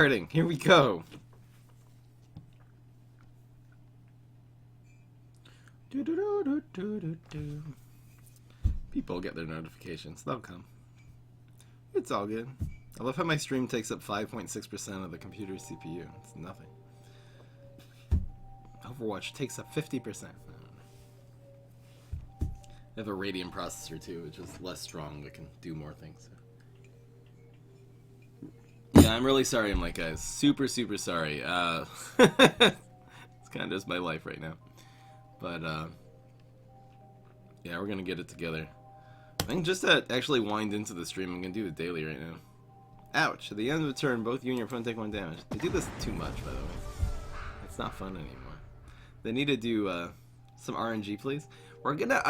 Starting. Here we go. People get their notifications. They'll come. It's all good. I love how my stream takes up 5.6% of the computer's CPU. It's nothing. Overwatch takes up 50%. I have a Radeon processor too, which is less strong but can do more things. Yeah, I'm really sorry, I'm like, guys. Super sorry. It's kind of just my life right now. But, yeah, we're gonna get it together. I think just to actually wind into the stream, I'm gonna do the daily right now. Ouch! At the end of the turn, both you and your opponent take 1 damage. They do this too much, by the way. It's not fun anymore. They need to do, some RNG, please. We're gonna,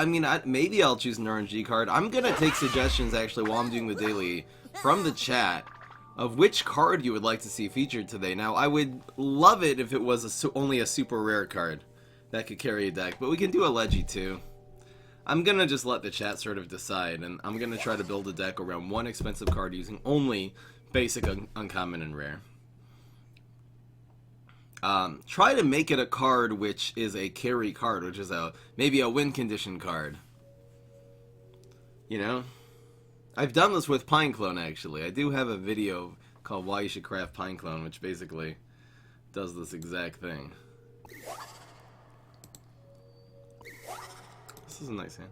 maybe I'll choose an RNG card. I'm gonna take suggestions, actually, while I'm doing the daily from the chat of which card you would like to see featured today. Now, I would love it if it was only a super rare card that could carry a deck, but we can do a Leggy too. I'm gonna just let the chat sort of decide, and I'm gonna try to build a deck around one expensive card using only basic, uncommon, and rare. Try to make it a card which is a carry card, which is maybe a win condition card. You know? I've done this with Pineclone, actually. I do have a video called Why You Should Craft Pineclone, which basically does this exact thing. This is a nice hand.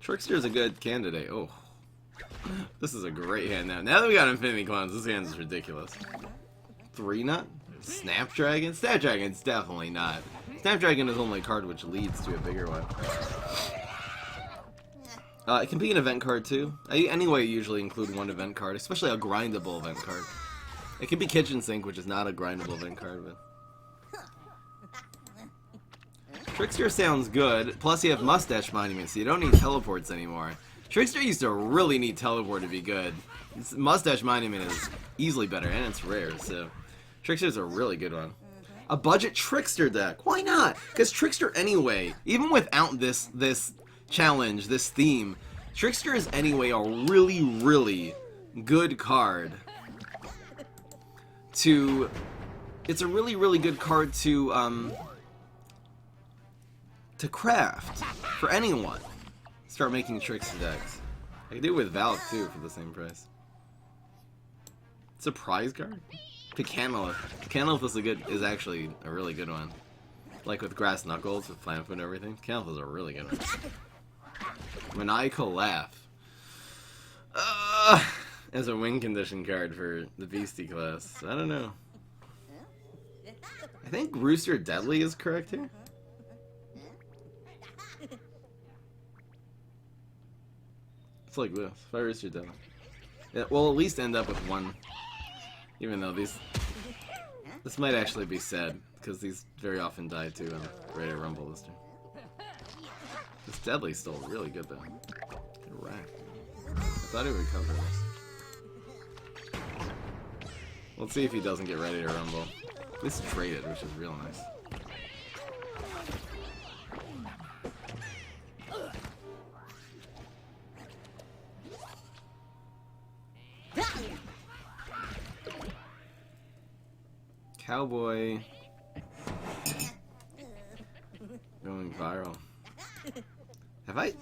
Trickster's a good candidate. Oh. This is a great hand now. Now that we got Infinity Clones, this hand is ridiculous. 3-nut? Snapdragon? Snapdragon's definitely not. Snapdragon is only a card which leads to a bigger one. It can be an event card too. Anyway, usually include one event card, especially a grindable event card. It can be Kitchen Sink, which is not a grindable event card, but... Trickster sounds good, plus you have Mustache Monument, so you don't need teleports anymore. Trickster used to really need teleport to be good. Mustache Monument is easily better, and it's rare, so... Trickster's a really good one. A budget Trickster deck, why not? Because Trickster anyway, even without this challenge, this theme, Trickster is anyway a really good card to... It's a really good card to craft for anyone. Start making Trickster decks. I can do it with Valk too for the same price. Surprise card? Picanolith. Picanolith is actually a really good one. Like with Grass Knuckles, with Flamfoot and everything. Picanolith is a really good one. Maniacal Laugh. As a win condition card for the Beastie class. I don't know. I think Rooster Deadly is correct here. It's like this. If I Rooster Deadly. Yeah, we'll at least end up with one. Even though this might actually be sad, because these very often die too on Ready to Rumble this turn. This Deadly's still really good though. Get wrecked. I thought he would cover this. Let's see if he doesn't get Ready to Rumble. This is traded, which is real nice. Cowboy going viral. Have I?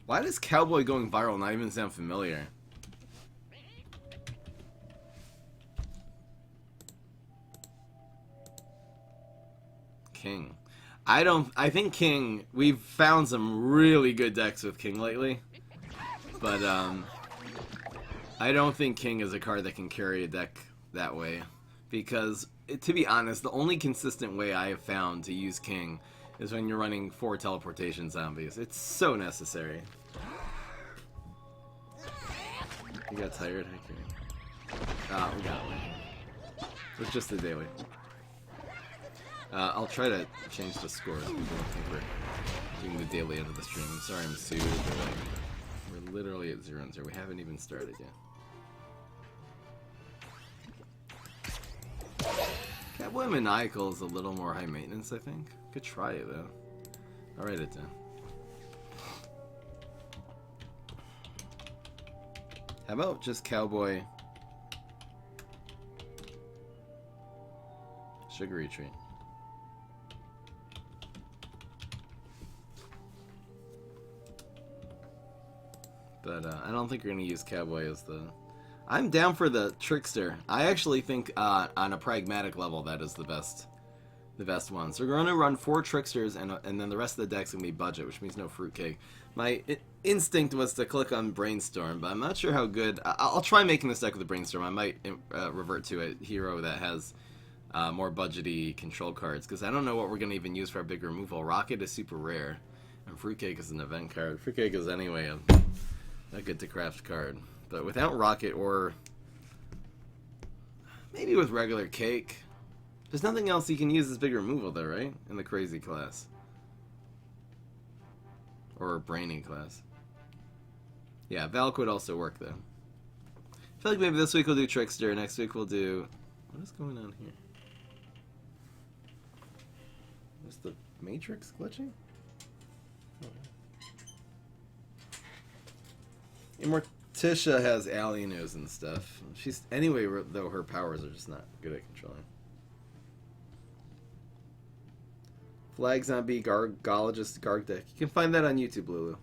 Why does Cowboy going viral not even sound familiar? King. I think King, we've found some really good decks with King lately. But, I don't think King is a card that can carry a deck that way. Because, to be honest, the only consistent way I have found to use King is when you're running 4 teleportation zombies. It's so necessary. You got tired? Ah, we got it. It's just the daily. I'll try to change the scores. People don't think we're doing the daily end of the stream. I'm sorry I'm sued, but like, we're literally at 0-0. We haven't even started yet. Catboy Maniacal is a little more high maintenance, I think. Could try it though. I'll write it down. How about just Cowboy Sugary Treat? But I don't think we're going to use Cowboy as the... I'm down for the Trickster. I actually think on a pragmatic level that is the best one. So we're going to run 4 Tricksters, and then the rest of the deck's going to be budget, which means no Fruitcake. My instinct was to click on Brainstorm, but I'm not sure how good... I'll try making this deck with the Brainstorm. I might revert to a hero that has more budgety control cards, because I don't know what we're going to even use for our big removal. Rocket is super rare, and Fruitcake is an event card. Fruitcake is anyway a good to craft card. But without Rocket, or maybe with regular Cake, there's nothing else you can use as big removal though, right? In the crazy class. Or brainy class. Yeah, Valk would also work though. I feel like maybe this week we'll do Trickster, next week we'll do... What is going on here? Is the Matrix glitching? Oh. Morticia has Alienus and stuff. She's anyway, though her powers are just not good at controlling. Flag Zombie Gargologist Garg deck. You can find that on YouTube, Lulu.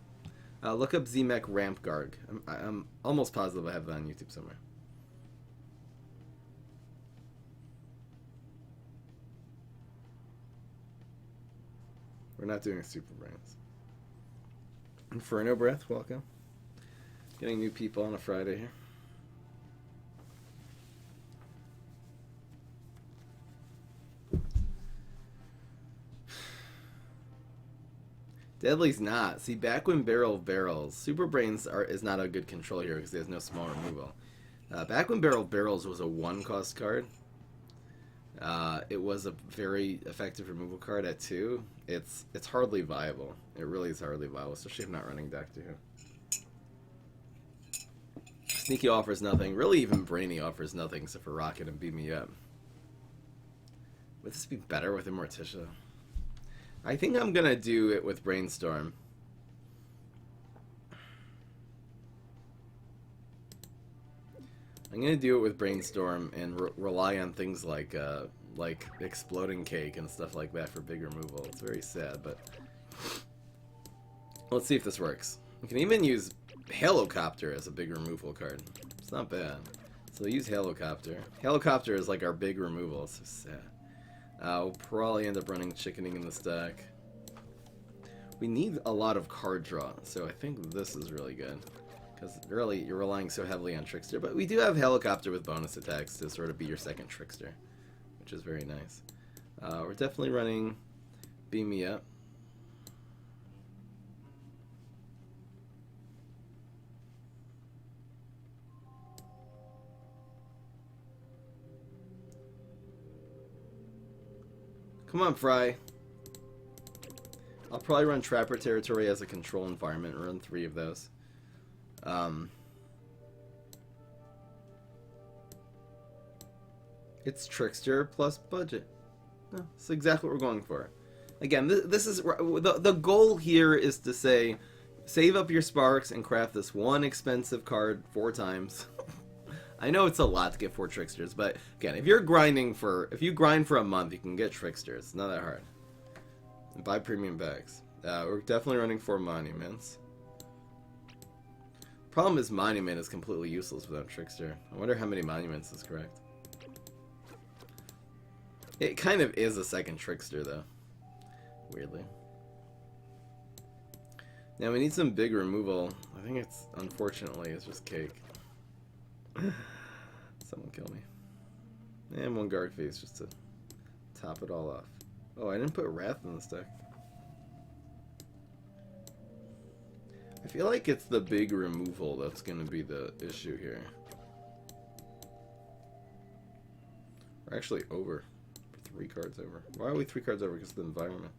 Look up Z-Mech Ramp Garg. I'm almost positive I have that on YouTube somewhere. We're not doing a Super Brains. Inferno Breath, welcome. Getting new people on a Friday here. Deadly's not. See, back when Barrel Barrels, Super Brains is not a good control here because he has no small removal. Back when Barrel Barrels was a 1-cost card, it was a very effective removal card at 2. It's hardly viable. It really is hardly viable, especially if I'm not running Doctor Who. Sneaky offers nothing. Really, even Brainy offers nothing except for Rocket and Beat Me Up. Would this be better with Morticia? I think I'm gonna do it with Brainstorm. I'm gonna do it with Brainstorm and rely on things like Exploding Cake and stuff like that for big removal. It's very sad, but let's see if this works. We can even use Halocopter as a big removal card. It's not bad. So use Halocopter. Halocopter is like our big removal. It's so sad. We'll probably end up running Chickening in this deck. We need a lot of card draw, so I think this is really good. Because really, you're relying so heavily on Trickster. But we do have Halocopter with bonus attacks to sort of be your second Trickster, which is very nice. We're definitely running Beam Me Up. Come on, Fry. I'll probably run Trapper Territory as a control environment, run 3 of those. It's Trickster plus budget. No, that's exactly what we're going for. Again, this is the goal here is to say, save up your sparks and craft this one expensive card 4 times. I know it's a lot to get 4 Tricksters, but again, if you grind for a month, you can get Tricksters. It's not that hard. And buy premium bags. We're definitely running 4 Monuments. Problem is, Monument is completely useless without Trickster. I wonder how many Monuments is correct. It kind of is a second Trickster, though. Weirdly. Now we need some big removal. I think it's, unfortunately, it's just Cake. Someone kill me. And 1 Garg Face just to top it all off. Oh, I didn't put Wrath in this deck. I feel like it's the big removal that's going to be the issue here. We're actually over. 3 cards over. Why are we 3 cards over? Because of the environment.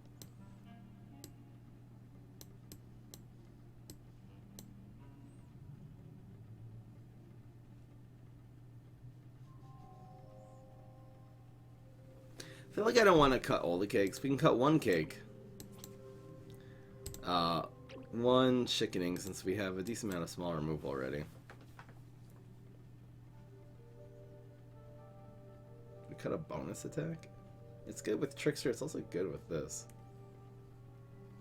I feel like I don't want to cut all the cakes. We can cut 1 cake. 1 Chickening, since we have a decent amount of small removal already. cut a bonus attack? It's good with Trickster, it's also good with this.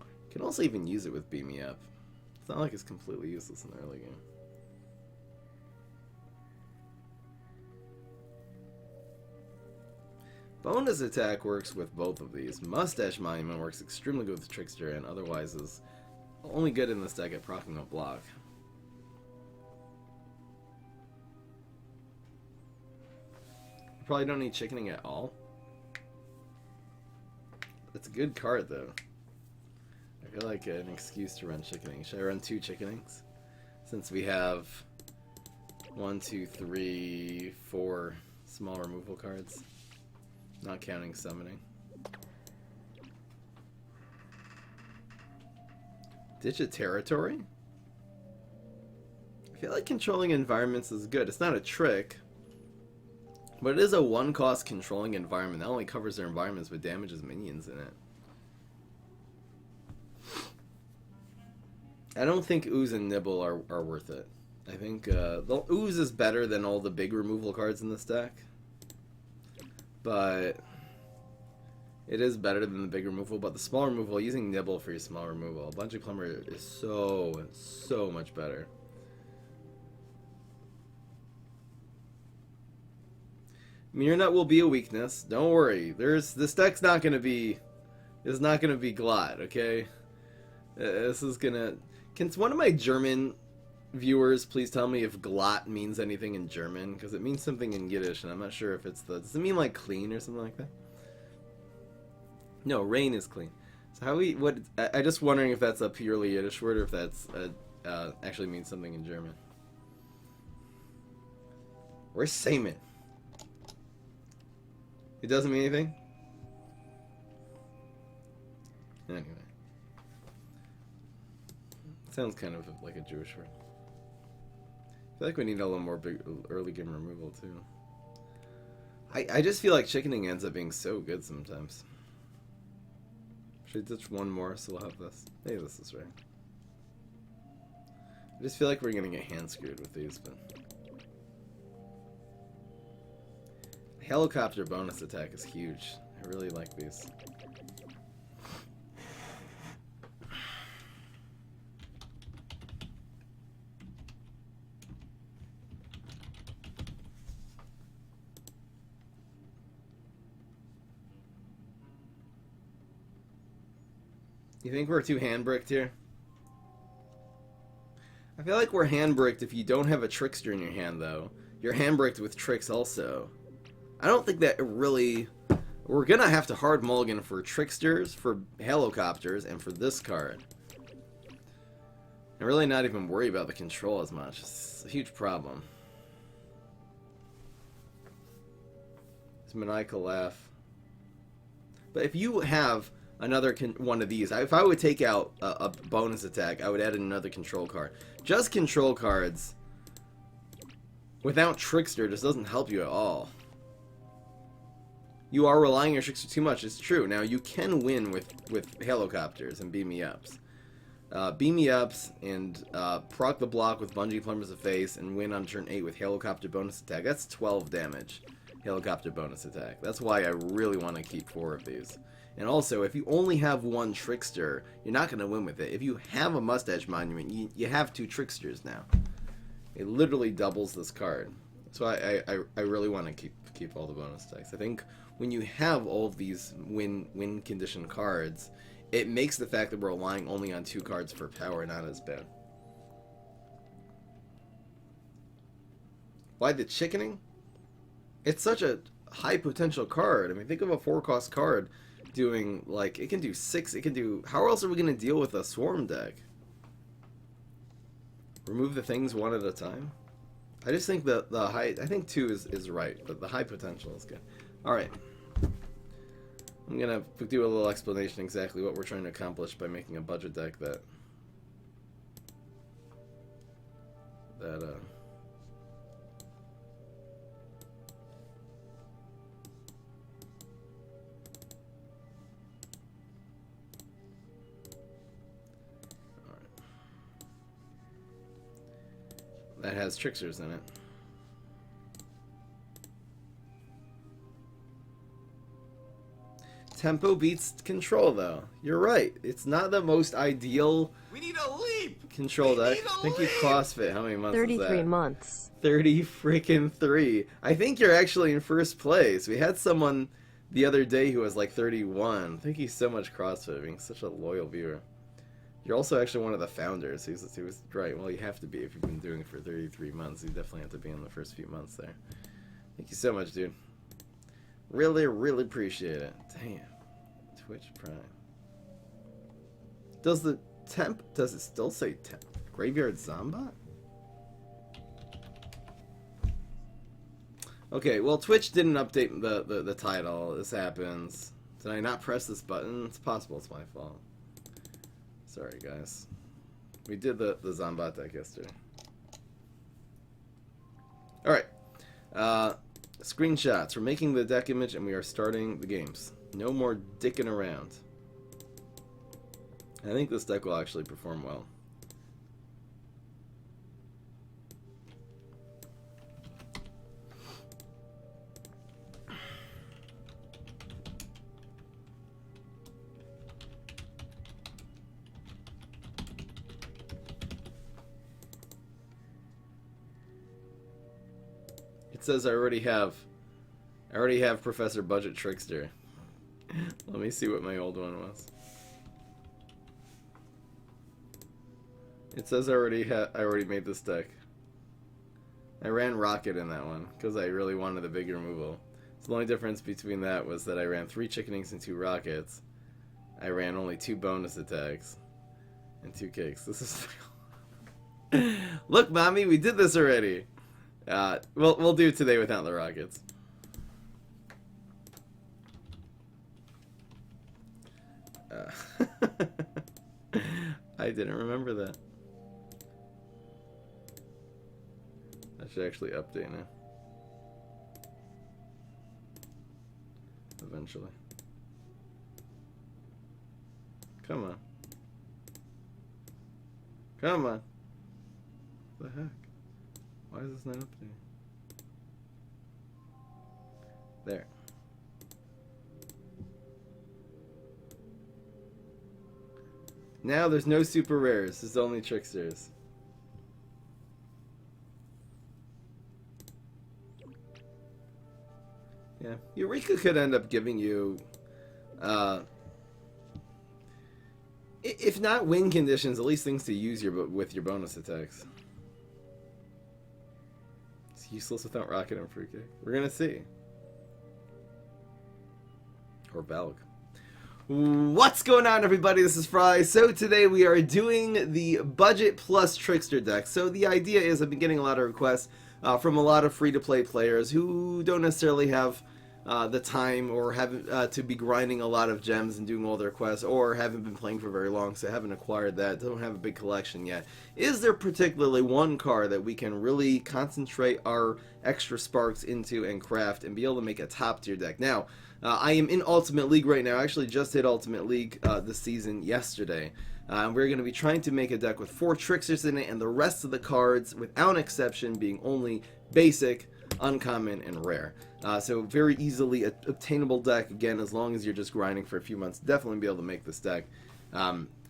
You can also even use it with Beam Me Up. It's not like it's completely useless in the early game. Bonus attack works with both of these. Mustache Monument works extremely good with Trickster and otherwise is only good in this deck at proccing a block. You probably don't need chickening at all. It's a good card though. I feel like an excuse to run chickening. Should I run 2 chickenings? Since we have 1, 2, 3, 4 small removal cards. Not counting summoning. Ditch a territory? I feel like controlling environments is good. It's not a trick. But it is a 1-cost controlling environment that only covers their environments with damages minions in it. I don't think Ooze and Nibble are worth it. I think the Ooze is better than all the big removal cards in this deck. But it is better than the big removal. But the small removal, using Nibble for your small removal, Bungee Plumber is so much better. Mirror Nut will be a weakness. Don't worry. This deck's not gonna be. It's not gonna be Glot. Okay. This is gonna. Can one of my German viewers please tell me if Glot means anything in German? Because it means something in Yiddish, and I'm not sure if it's the... Does it mean, like, clean or something like that? No, rain is clean. So how we... What... I'm just wondering if that's a purely Yiddish word or if that's actually means something in German. Where's Seaman? It doesn't mean anything? Anyway. Sounds kind of like a Jewish word. I feel like we need a little more big early game removal too. I just feel like chickening ends up being so good sometimes. Should I ditch one more so we'll have this? Maybe this is right. I just feel like we're gonna get hand screwed with these, but helicopter bonus attack is huge. I really like these. You think we're too hand-bricked here? I feel like we're hand-bricked if you don't have a Trickster in your hand, though. You're hand-bricked with tricks also. I don't think that really... We're gonna have to hard mulligan for Tricksters, for Helicopters, and for this card. I'm really not even worried about the control as much. It's a huge problem. It's a maniacal laugh. But if you have another one of these, if I would take out a bonus attack, I would add another control card. Just control cards without Trickster just doesn't help you at all. You are relying on your Trickster too much, it's true. Now, you can win with Helicopters and Beam Me Ups. Beam Me Ups and proc the block with Bungee Plumbers of Face and win on turn 8 with Helicopter bonus attack. That's 12 damage. Helicopter bonus attack. That's why I really want to keep 4 of these. And also, if you only have one Trickster, you're not going to win with it. If you have a Mustache Monument, you have 2 Tricksters now. It literally doubles this card. So I really want to keep all the bonus attacks. I think when you have all of these win condition cards, it makes the fact that we're relying only on 2 cards for power not as bad. Why the chickening? It's such a high potential card. I mean, think of a 4-cost card doing, like, it can do 6, it can do... How else are we going to deal with a Swarm deck? Remove the things one at a time? I just think the high... I think 2 is right, but the high potential is good. Alright. I'm going to do a little explanation exactly what we're trying to accomplish by making a budget deck that that has Tricksters in it. Tempo beats control, though. You're right. It's not the most ideal. We need a leap. Control deck. Thank you, CrossFit. How many months is that? 33 months. 30 freaking 3. I think you're actually in first place. We had someone the other day who was like 31. Thank you so much, CrossFit, being such a loyal viewer. You're also actually one of the founders. He was right. Well, you have to be if you've been doing it for 33 months. You definitely have to be in the first few months there. Thank you so much, dude. Really, really appreciate it. Damn. Twitch Prime. Does it still say temp? Graveyard Zombot? Okay, well, Twitch didn't update the title. This happens. Did I not press this button? It's possible it's my fault. Sorry, guys. We did the Zombot deck yesterday. Alright. Screenshots. We're making the deck image and we are starting the games. No more dicking around. I think this deck will actually perform well. It says I already have Professor Budget Trickster. Let me see what my old one was. It says I already made this deck. I ran Rocket in that one because I really wanted the big removal. So the only difference between that was that I ran 3 Chickenings and 2 Rockets. I ran only 2 bonus attacks and 2 cakes. This is Look, mommy, we did this already. We'll do it today without the Rockets. I didn't remember that. I should actually update now. Eventually. Come on. Come on. What the heck? Why is this not updating? There. Now there's no super rares, there's only tricksters. Yeah, Eureka could end up giving you, if not win conditions, at least things to use with your bonus attacks. It's useless without Rocket and Fruitcake. We're gonna see. Or Valk. What's going on, everybody? This is Fry. So today we are doing the budget plus trickster deck. So the idea is I've been getting a lot of requests from a lot of free-to-play players who don't necessarily have the time or have to be grinding a lot of gems and doing all their quests, or haven't been playing for very long, so haven't acquired that, don't have a big collection yet. Is there particularly one card that we can really concentrate our extra sparks into and craft and be able to make a top-tier deck? Now, I am in Ultimate League right now. I actually just hit Ultimate League this season yesterday. We're going to be trying to make a deck with 4 tricksters in it, and the rest of the cards, without exception, being only basic, uncommon, and rare. So very easily obtainable deck, again, as long as you're just grinding for a few months. Definitely be able to make this deck.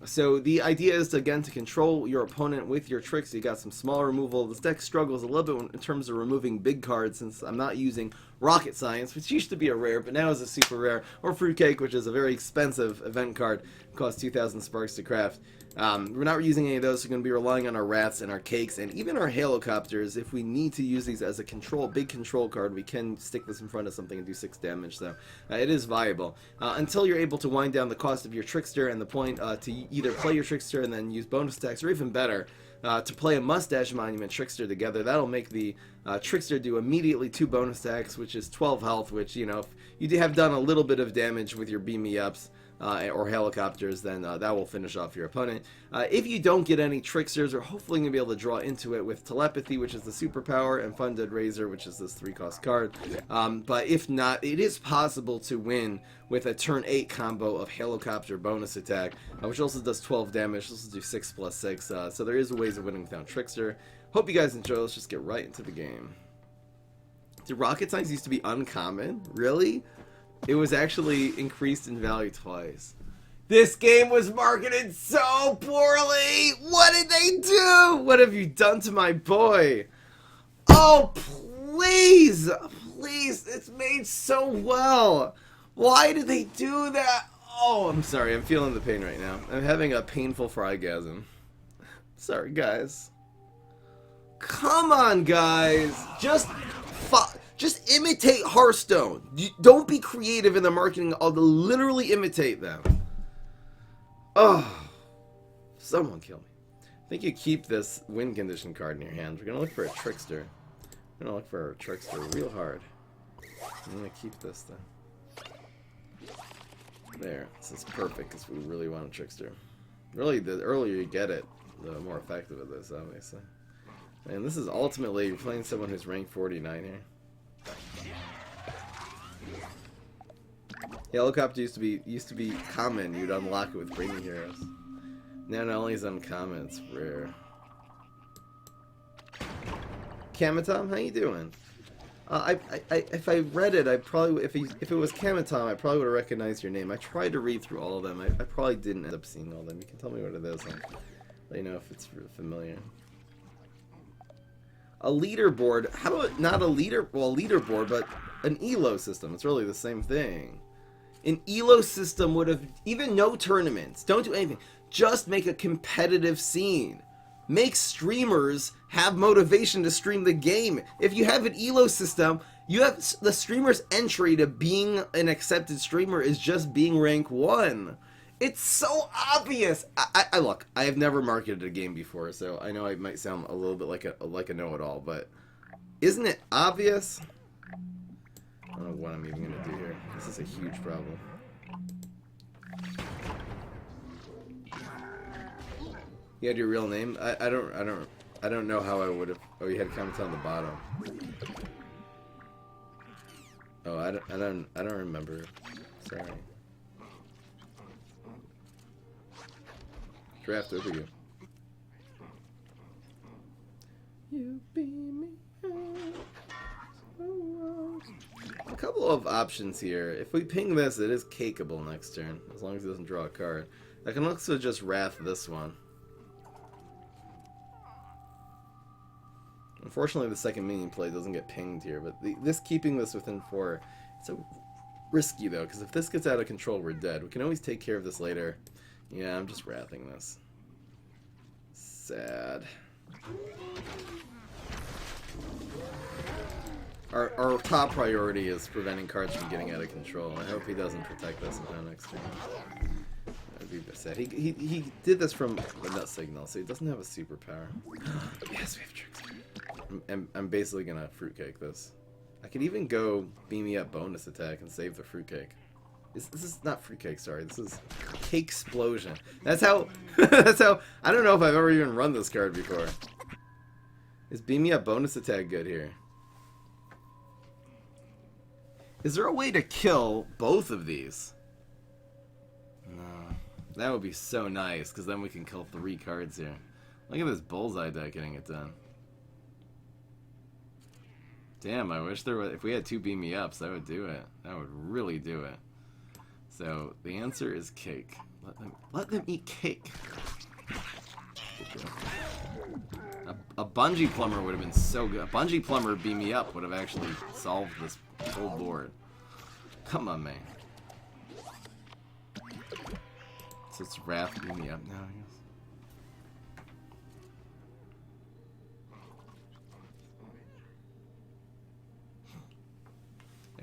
So the idea is, to control your opponent with your tricks. You got some small removal. This deck struggles a little bit in terms of removing big cards, since I'm not using Rocket Science, which used to be a rare, but now is a super rare, or Fruitcake, which is a very expensive event card. It costs 2,000 sparks to craft. We're not using any of those, so we're going to be relying on our rats and our cakes and even our helicopters. If we need to use these as a big control card, we can stick this in front of something and do 6 damage, so it is viable. Until you're able to wind down the cost of your trickster, and the point to either play your trickster and then use bonus attacks, or even better, to play a Mustache Monument Trickster together. That'll make the Trickster do immediately 2 bonus attacks, which is 12 health, which, you know, if you have done a little bit of damage with your Beam Me Ups, or helicopters, then that will finish off your opponent. If you don't get any tricksters, we're hopefully going to be able to draw into it with Telepathy, which is the superpower, and Funded Razor, which is this 3-cost card. But if not, it is possible to win with a turn 8 combo of helicopter bonus attack, which also does 12 damage. This will do 6 plus 6, so there is ways of winning without trickster. Hope you guys enjoy. Let's just get right into the game. Did Rocket Science used to be uncommon? Really? It was actually increased in value twice. This game was marketed so poorly! What did they do? What have you done to my boy? Oh, please! Please, it's made so well. Why did they do that? Oh, I'm sorry. I'm feeling the pain right now. I'm having a painful frygasm. Sorry, guys. Come on, guys. Just imitate Hearthstone. Don't be creative in the marketing. I'll literally imitate them. Oh, someone kill me. I think you keep this win condition card in your hand. We're going to look for a trickster. We're going to look for a trickster real hard. I'm going to keep this then. There. This is perfect because we really want a trickster. Really, the earlier you get it, the more effective it is, obviously. And this is ultimately, you're playing someone who's ranked 49 here. Helicopter used to be common. You'd unlock it with Bringing Heroes. Now not only is it uncommon, it's rare. Kamatom, how you doing? If I read it, I probably if it was Kamatom, I probably would have recognized your name. I tried to read through all of them. I probably didn't end up seeing all of them. You can tell me what it is. I'll let you know if it's familiar. A leaderboard. How about not a leaderboard, but an elo system? It's really the same thing. An elo system would have even no tournaments. Don't do anything. Just make a competitive scene. Make streamers have motivation to stream the game. If you have an elo system, you have the streamer's entry to being an accepted streamer is just being rank 1. It's so obvious. I look, I have never marketed a game before, so I know I might sound a little bit like a know-it-all, but isn't it obvious? I don't know what I'm even gonna do here. This is a huge problem. You had your real name? I don't know how I would have. Oh, you had comments on the bottom. Oh, I don't remember. Sorry. Draft over you. You beat me up. A couple of options here. If we ping this, it is cakeable next turn, as long as it doesn't draw a card. I can also just wrath this one. Unfortunately, the second minion play doesn't get pinged here, but keeping this within 4, it's so risky though, because if this gets out of control, we're dead. We can always take care of this later. Yeah, I'm just wrathing this. Sad. Our top priority is preventing cards from getting out of control. I hope he doesn't protect us until next turn. That'd be sad. He did this from a nut signal, so he doesn't have a superpower. Yes, we have tricks. I'm basically gonna fruitcake this. I could even go beam me up bonus attack and save the fruitcake. This is not fruitcake, sorry. This is cake explosion. That's how. That's how. I don't know if I've ever even run this card before. Is beam me up bonus attack good here? Is there a way to kill both of these? No. That would be so nice, because then we can kill 3 cards here. Look at this bullseye deck getting it done. Damn, I wish there were. If we had 2 beam me ups, that would do it. That would really do it. So the answer is cake. Let them eat cake. A bungee plumber would have been so good. A bungee plumber beam me up would have actually solved this whole board. Come on, man. So it's Wrath beam me up now, I guess.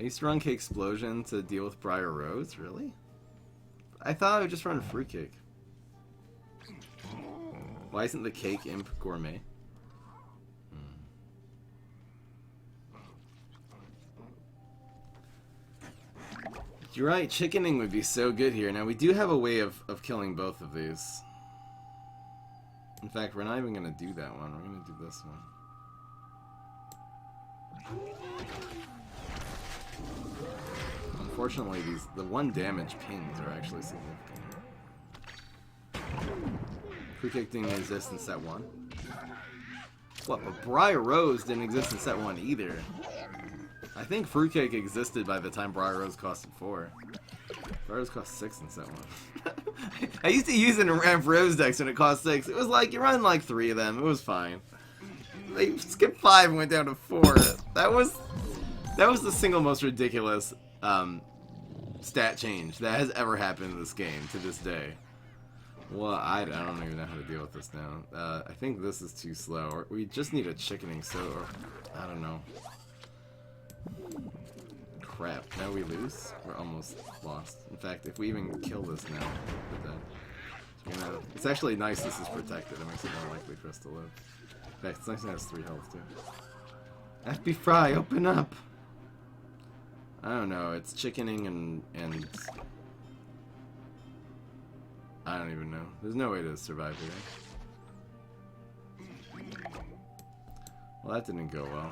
I used to run Cake Explosion to deal with Briar Rose, really? I thought I would just run Fruitcake. Why isn't the Cake Imp Gourmet? You're right, chickening would be so good here. Now we do have a way of killing both of these. In fact, we're not even going to do that one. We're going to do this one. Unfortunately, the 1 damage pings are actually significant. Fruitcake didn't exist in set 1. What, but Briar Rose didn't exist in set 1 either. I think Fruitcake existed by the time Briar Rose costed 4. Briar Rose cost 6 in set 1. I used to use it in Ramp Rose decks when it cost 6. It was like, you run like 3 of them. It was fine. They skipped 5 and went down to 4. That was the single most ridiculous stat change that has ever happened in this game to this day. Well, I don't even know how to deal with this now. I think this is too slow. Or we just need a chickening or I don't know. Crap. Now we lose? We're almost lost. In fact, if we even kill this now, we're dead. So it's actually nice this is protected. It makes it more likely for us to live. In fact, it's nice it has 3 health too. FB Fry, open up! I don't know, it's chickening and I don't even know. There's no way to survive here. Well, that didn't go well.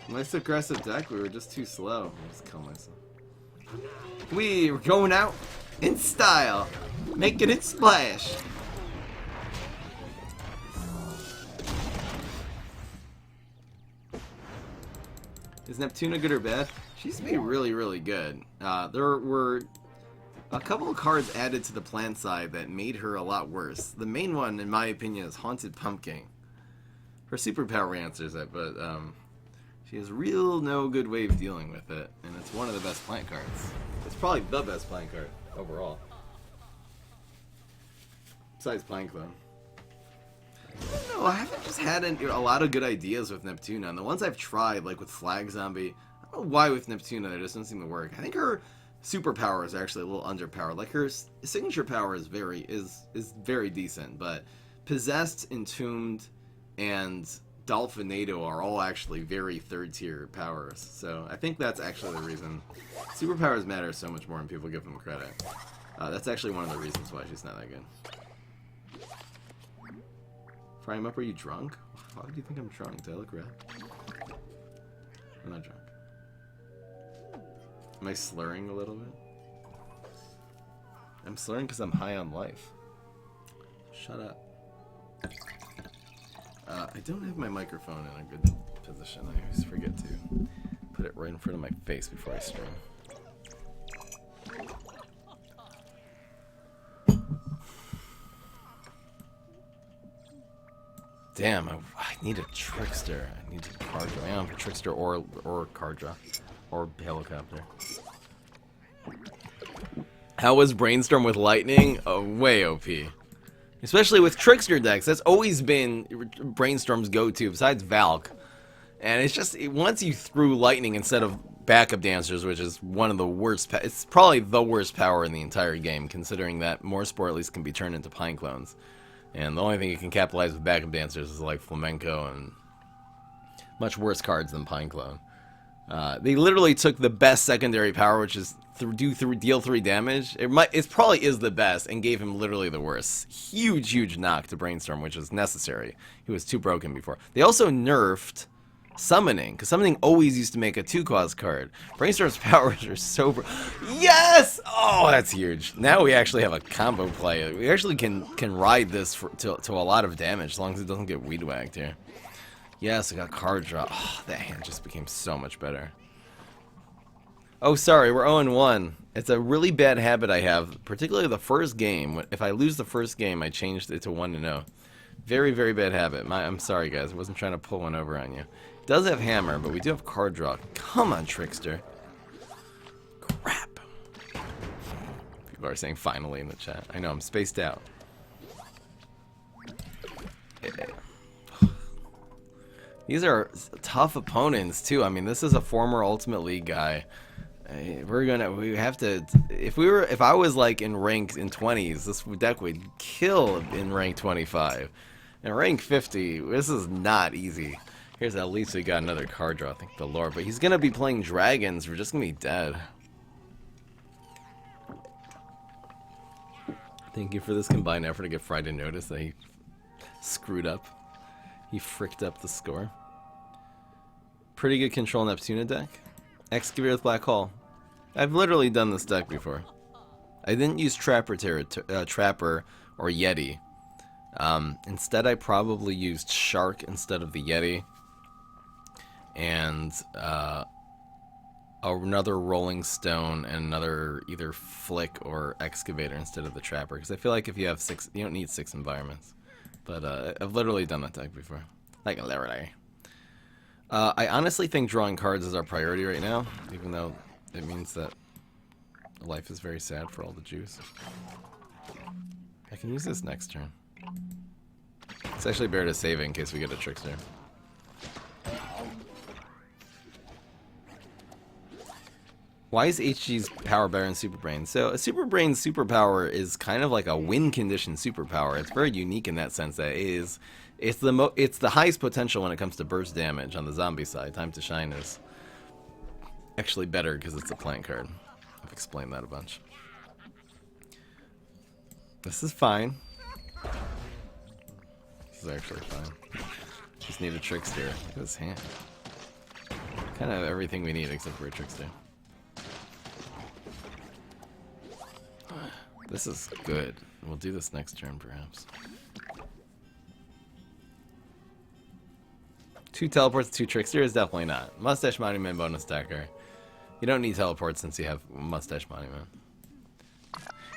Nice aggressive deck, we were just too slow. I'll just kill myself. We're going out in style, making it splash. Is Neptuna good or bad? She used to be really, really good. There were a couple of cards added to the plant side that made her a lot worse. The main one, in my opinion, is Haunted Pumpkin. Her superpower answers it, but she has real no good way of dealing with it, and it's one of the best plant cards. It's probably the best plant card overall. Besides Planktone. I don't know, I haven't just had a lot of good ideas with Neptuna, and the ones I've tried, like with Flag Zombie, I don't know why with Neptuna they just don't seem to work. I think her superpower is actually a little underpowered. Like her signature power is very decent, but Possessed, Entombed, and Dolphinado are all actually very third-tier powers. So I think that's actually the reason superpowers matter so much more than people give them credit. That's actually one of the reasons why she's not that good. Fry him up, are you drunk? Why do you think I'm drunk? Do I look red? I'm not drunk. Am I slurring a little bit? I'm slurring because I'm high on life. Shut up. I don't have my microphone in a good position. I always forget to put it right in front of my face before I stream. Damn, I need a Trickster. I need a card draw. I don't have a Trickster or card draw. Or helicopter. How was Brainstorm with Lightning? Oh, way OP. Especially with Trickster decks. That's always been Brainstorm's go-to, besides Valk. And it's just, once you threw Lightning instead of Backup Dancers, which is one of the worst, it's probably the worst power in the entire game, considering that Morspore at least can be turned into Pine Clones. And the only thing you can capitalize with Backup Dancers is like Flamenco and much worse cards than Pine Clone. They literally took the best secondary power, which is deal 3 damage. It probably is the best, and gave him literally the worst. Huge knock to Brainstorm, which was necessary. He was too broken before. They also nerfed Summoning, because Summoning always used to make a 2-cost card. Brainstorm's powers are so yes! Oh, that's huge. Now we actually have a combo play. We actually can ride this to a lot of damage, as long as it doesn't get weed-whacked here. Yes, I got card draw. Oh, that hand just became so much better. Oh, sorry, we're 0-1. It's a really bad habit I have, particularly the first game. If I lose the first game, I changed it to 1-0. Very bad habit. I'm sorry, guys. I wasn't trying to pull one over on you. It does have hammer, but we do have card draw. Come on, Trickster. Crap. People are saying finally in the chat. I know, I'm spaced out. These are tough opponents, too. I mean, this is a former Ultimate League guy. We have to, if I was like in rank in 20s, this deck would kill in rank 25. In rank 50, this is not easy. Here's at least we got another card draw, thank the Lord. But he's gonna be playing dragons, we're just gonna be dead. Thank you for this combined effort to get Friday to notice that he screwed up. He fricked up the score. Pretty good control Neptuna deck. Excavator with Black Hole. I've literally done this deck before. I didn't use Trapper or Yeti. Instead, I probably used Shark instead of the Yeti. and another rolling stone and another either flick or excavator instead of the trapper. Because I feel like if you have 6, you don't need 6 environments. But I've literally done that deck before. Like literally. I honestly think drawing cards is our priority right now, even though it means that life is very sad for all the Jews. I can use this next turn. It's actually better to save it in case we get a trickster. Why is HG's power better than Super Brain? So a Super Brain's superpower is kind of like a win condition superpower. It's very unique in that sense that it's the highest potential when it comes to burst damage on the zombie side. Time to Shine is actually better because it's a plant card. I've explained that a bunch. This is fine. This is actually fine. Just need a trickster. Look at this hand. Kind of everything we need except for a trickster. This is good. We'll do this next turn, perhaps. 2 teleports, 2 tricksters? Definitely not. Mustache Monument bonus stacker. You don't need teleports since you have Mustache Monument.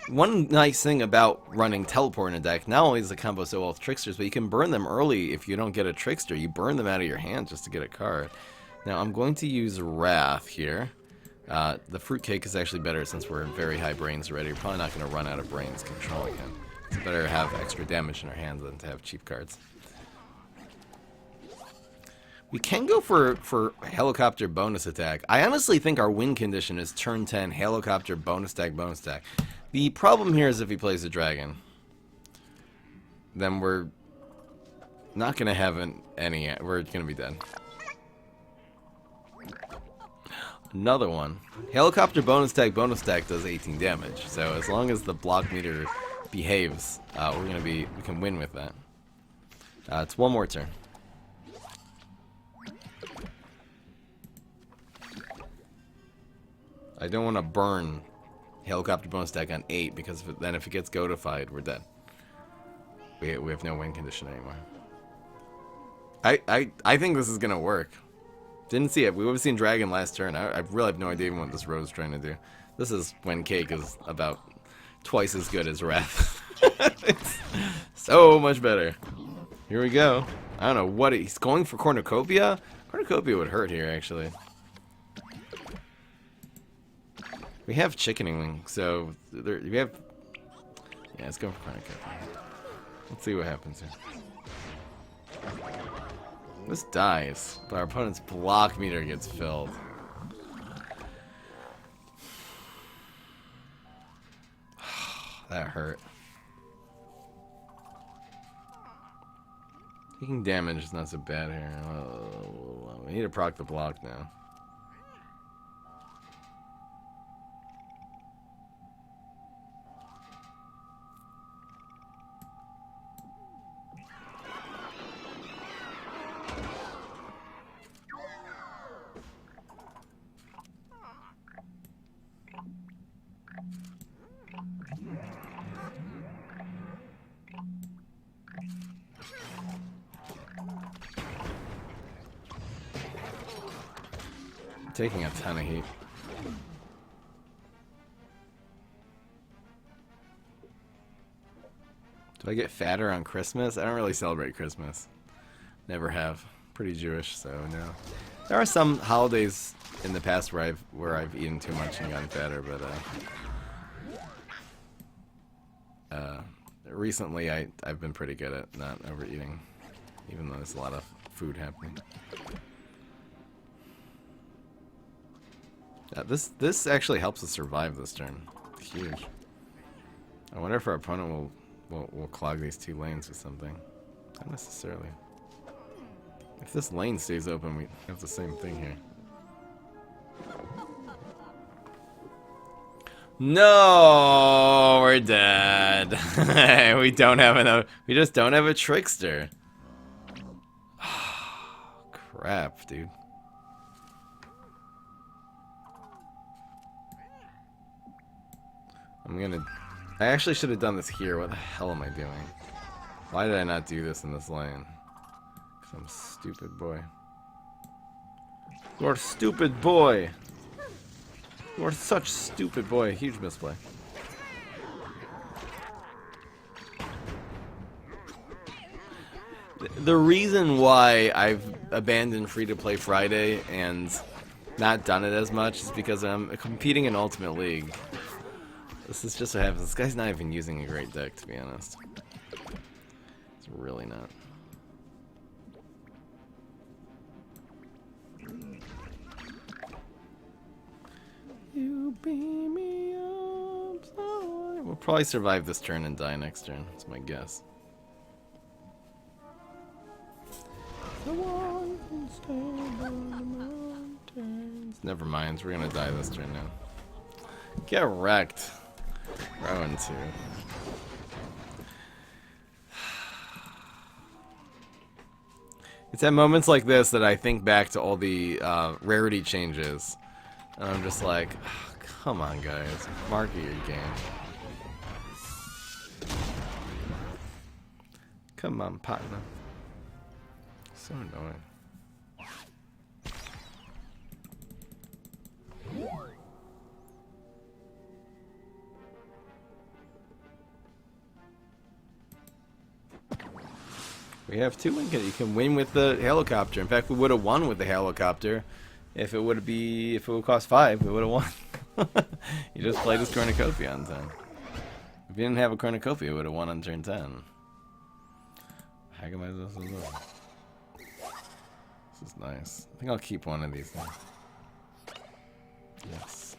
One nice thing about running teleport in a deck, not only is the combo so well with tricksters, but you can burn them early if you don't get a trickster. You burn them out of your hand just to get a card. Now I'm going to use Wrath here. The fruitcake is actually better since we're in very high brains already. We're probably not going to run out of brains controlling him. It's better to have extra damage in our hands than to have cheap cards. We can go for helicopter bonus attack. I honestly think our win condition is turn 10 helicopter bonus stack bonus stack. The problem here is if he plays a dragon, then we're not going to have any. We're going to be dead. Another one. Helicopter bonus stack does 18 damage. So as long as the block meter behaves, we can win with that. It's one more turn. I don't want to burn helicopter bonus stack on 8 because then if it gets goatified, we're dead. We have no win condition anymore. I think this is gonna work. Didn't see it. We would have seen Dragon last turn. I really have no idea even what this row is trying to do. This is when Cake is about twice as good as Wrath. It's so much better. Here we go. I don't know what he's going for. Cornucopia? Cornucopia would hurt here, actually. We have Chickening Wing, so we have. Yeah, let's go for Cornucopia. Let's see what happens here. This dies, but our opponent's block meter gets filled. That hurt. Taking damage is not so bad here. Oh, we need to proc the block now. Taking a ton of heat. Do I get fatter on Christmas? I don't really celebrate Christmas. Never have. Pretty Jewish, so no. There are some holidays in the past where I've eaten too much and gotten fatter, but recently I've been pretty good at not overeating, even though there's a lot of food happening. This actually helps us survive this turn. It's huge. I wonder if our opponent will clog these 2 lanes with something. Not necessarily. If this lane stays open, we have the same thing here. No, we're dead. We don't have enough. We just don't have a trickster. Crap, dude. I actually should have done this here. What the hell am I doing? Why did I not do this in this lane? Because I'm a stupid boy. You're a stupid boy. You're such stupid boy. Huge misplay. The reason why I've abandoned free-to-play Friday and not done it as much is because I'm competing in Ultimate League. This is just what happens. This guy's not even using a great deck, to be honest. It's really not. You beat me up so we'll probably survive this turn and die next turn. That's my guess. Never mind, we're gonna die this turn now. Get wrecked. Rowan 2. It's at moments like this that I think back to all the rarity changes. And I'm just like, oh, come on guys, market your game. Come on, partner. So annoying. We have two Lincoln. You can win with the helicopter. In fact, we would have won with the helicopter if it would cost 5. We would have won. You just played this cornucopia on 10. If you didn't have a cornucopia, we would have won on turn 10. This is nice. I think I'll keep one of these things. Yes.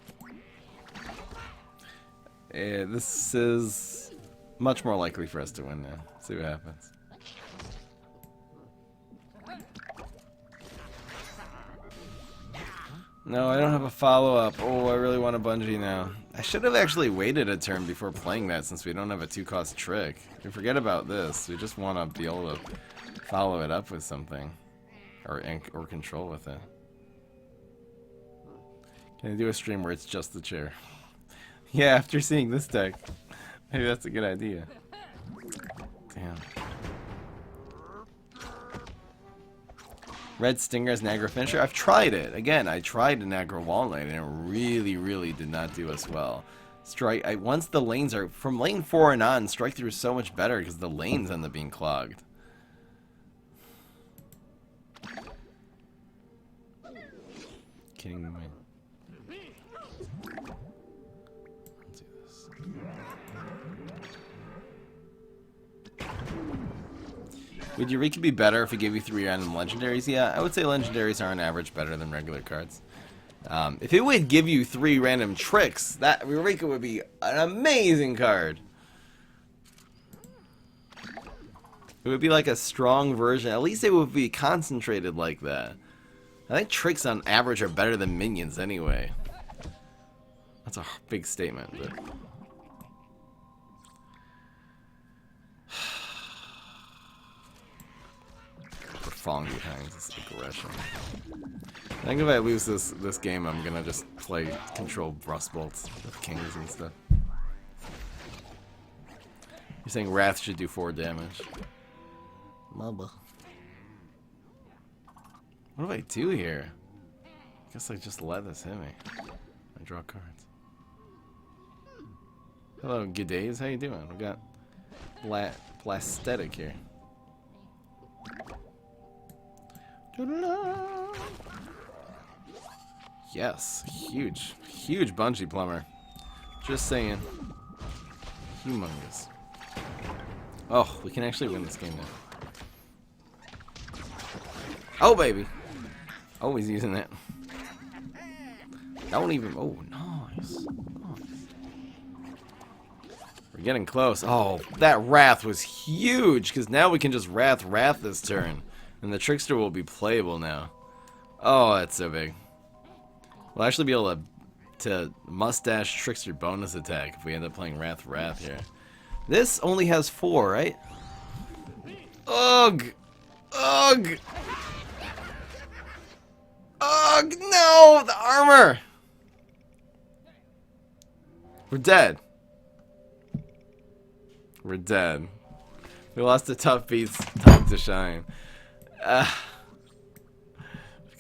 This is much more likely for us to win now. See what happens. No, I don't have a follow-up. Oh, I really want a bungee now. I should have actually waited a turn before playing that since we don't have a 2-cost trick. We forget about this. We just want to be able to follow it up with something. Or control with it. Can I do a stream where it's just the chair? Yeah, after seeing this deck. Maybe that's a good idea. Damn. Red Stinger as an aggro finisher? I've tried it. Again, I tried an aggro Walnut and it really, really did not do us well. Once the lanes are... From lane 4 and on, strike through is so much better because the lanes end up being clogged. Kidding me. Let's do this. Would Eureka be better if we gave you 3 random legendaries? Yeah, I would say legendaries are on average better than regular cards. If it would give you 3 random tricks, that Eureka would be an amazing card. It would be like a strong version. At least it would be concentrated like that. I think tricks on average are better than minions anyway. That's a big statement, but... We're falling behind this aggression. I think if I lose this game, I'm gonna just play control Rust Bolts with kings and stuff. You're saying Wrath should do 4 damage. Mama. What do I do here? I guess I just let this hit me. I draw cards. Hello, good days. How you doing? We got Plasthetic here. Yes, huge bungee plumber. Just saying. Humongous. Oh, we can actually win this game now. Oh, baby. Always using it. Don't even... Oh, nice. We're getting close. Oh, that Wrath was huge, because now we can just Wrath this turn. And the Trickster will be playable now. Oh, that's so big. We'll actually be able to Mustache Trickster bonus attack if we end up playing Wrath here. This only has 4, right? Ugh! Ugh! Ugh! No! The armor! We're dead. We're dead. We lost a tough beat's time to shine.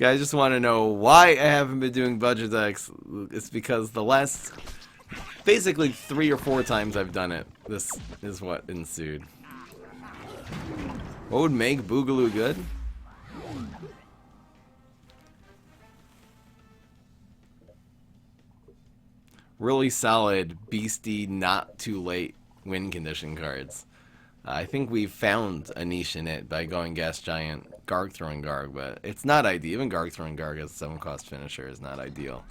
guys just want to know why I haven't been doing budget decks. It's because the last, basically 3 or 4 times I've done it, this is what ensued. What would make Boogaloo good? Really solid, beastie, not too late win condition cards. I think we found a niche in it by going Gas Giant, Garg throwing Garg, but it's not ideal. Even Garg throwing Garg as a 7-cost finisher is not ideal.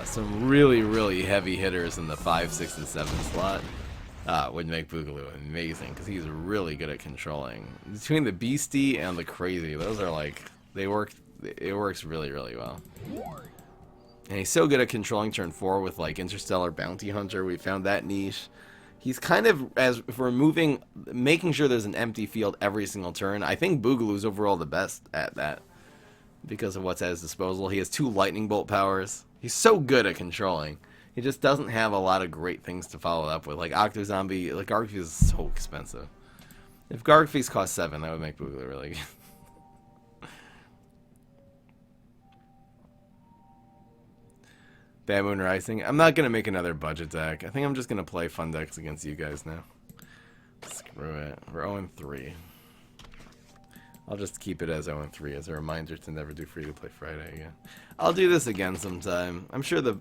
Some really, really heavy hitters in the 5, 6, and 7 slot would make Boogaloo amazing because he's really good at controlling. Between the beastie and the crazy, those are like, they work. It works really, really well. And he's so good at controlling turn 4 with like Interstellar Bounty Hunter. We found that niche. He's kind of, as if we're moving, making sure there's an empty field every single turn. I think Boogaloo's overall the best at that because of what's at his disposal. He has 2 lightning bolt powers. He's so good at controlling. He just doesn't have a lot of great things to follow up with. Like Octo Zombie, like Garg Feast is so expensive. If Garg Feast cost 7, that would make Boogaloo really good. Bad Moon Rising. I'm not going to make another budget deck. I think I'm just going to play fun decks against you guys now. Screw it. We're 0-3. I'll just keep it as 0-3 as a reminder to never do Free to Play Friday again. I'll do this again sometime. I'm sure the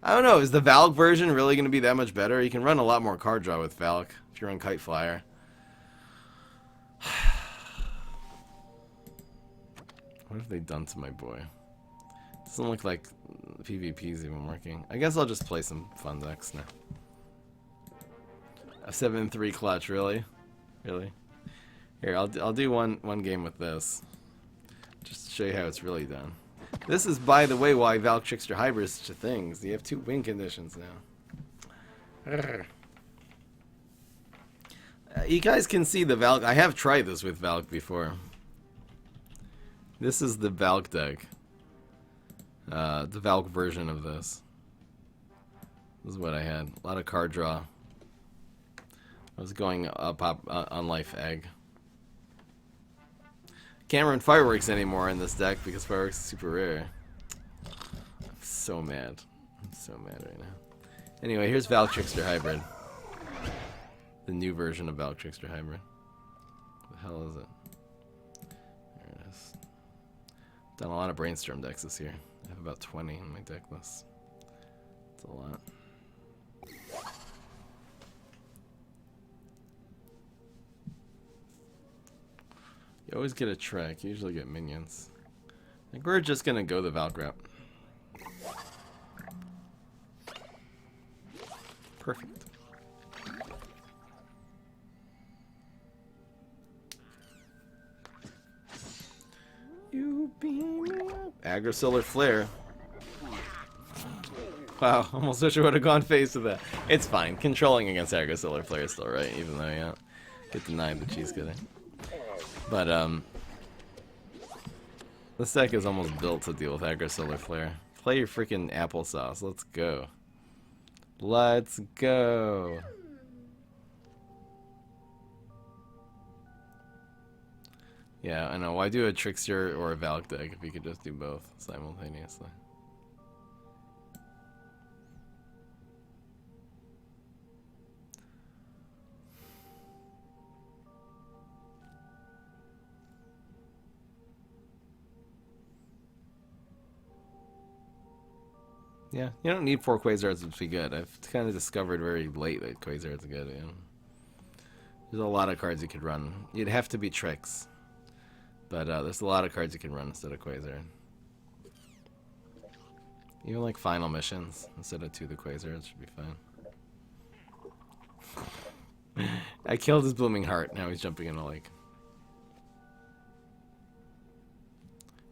I don't know, is the Valk version really going to be that much better? You can run a lot more card draw with Valk if you run Kite Flyer. What have they done to my boy? Doesn't look like PvP's even working. I guess I'll just play some fun decks now. A 7-3 clutch, really? Really? Here, I'll do one game with this. Just to show you how it's really done. This is, by the way, why Valk Trickster Hybrid is such a thing. You have 2 win conditions now. You guys can see the Valk. I have tried this with Valk before. This is the Valk deck. The Valk version of this. This is what I had. A lot of card draw. I was going up on Life Egg. Can't run Fireworks anymore in this deck because Fireworks is super rare. I'm so mad. I'm so mad right now. Anyway, here's Valk Trickster Hybrid. The new version of Valk Trickster Hybrid. What the hell is it? There it is. Done a lot of Brainstorm decks this year. I have about 20 in my deck list. That's a lot. You always get a Trek. You usually get minions. I think we're just gonna go the Valk route. Perfect. You beam me up. Aggro Solar Flare. Wow, almost wish I would have gone face with that. It's fine. Controlling against Aggro Solar Flare is still right, even though you get denied the cheese getting. But this deck is almost built to deal with Aggro Solar Flare. Play your freaking applesauce. Let's go. Let's go. Yeah, I know. Why do a Trickster or a Valk deck if you could just do both simultaneously? Yeah, you don't need 4 Quasars to be good. I've kind of discovered very late that Quasars are good. You know? There's a lot of cards you could run. You'd have to be Tricks. But there's a lot of cards you can run instead of Quasar. Even like Final Missions instead of 2 the Quasars should be fine. I killed his Blooming Heart. Now he's jumping in a lake.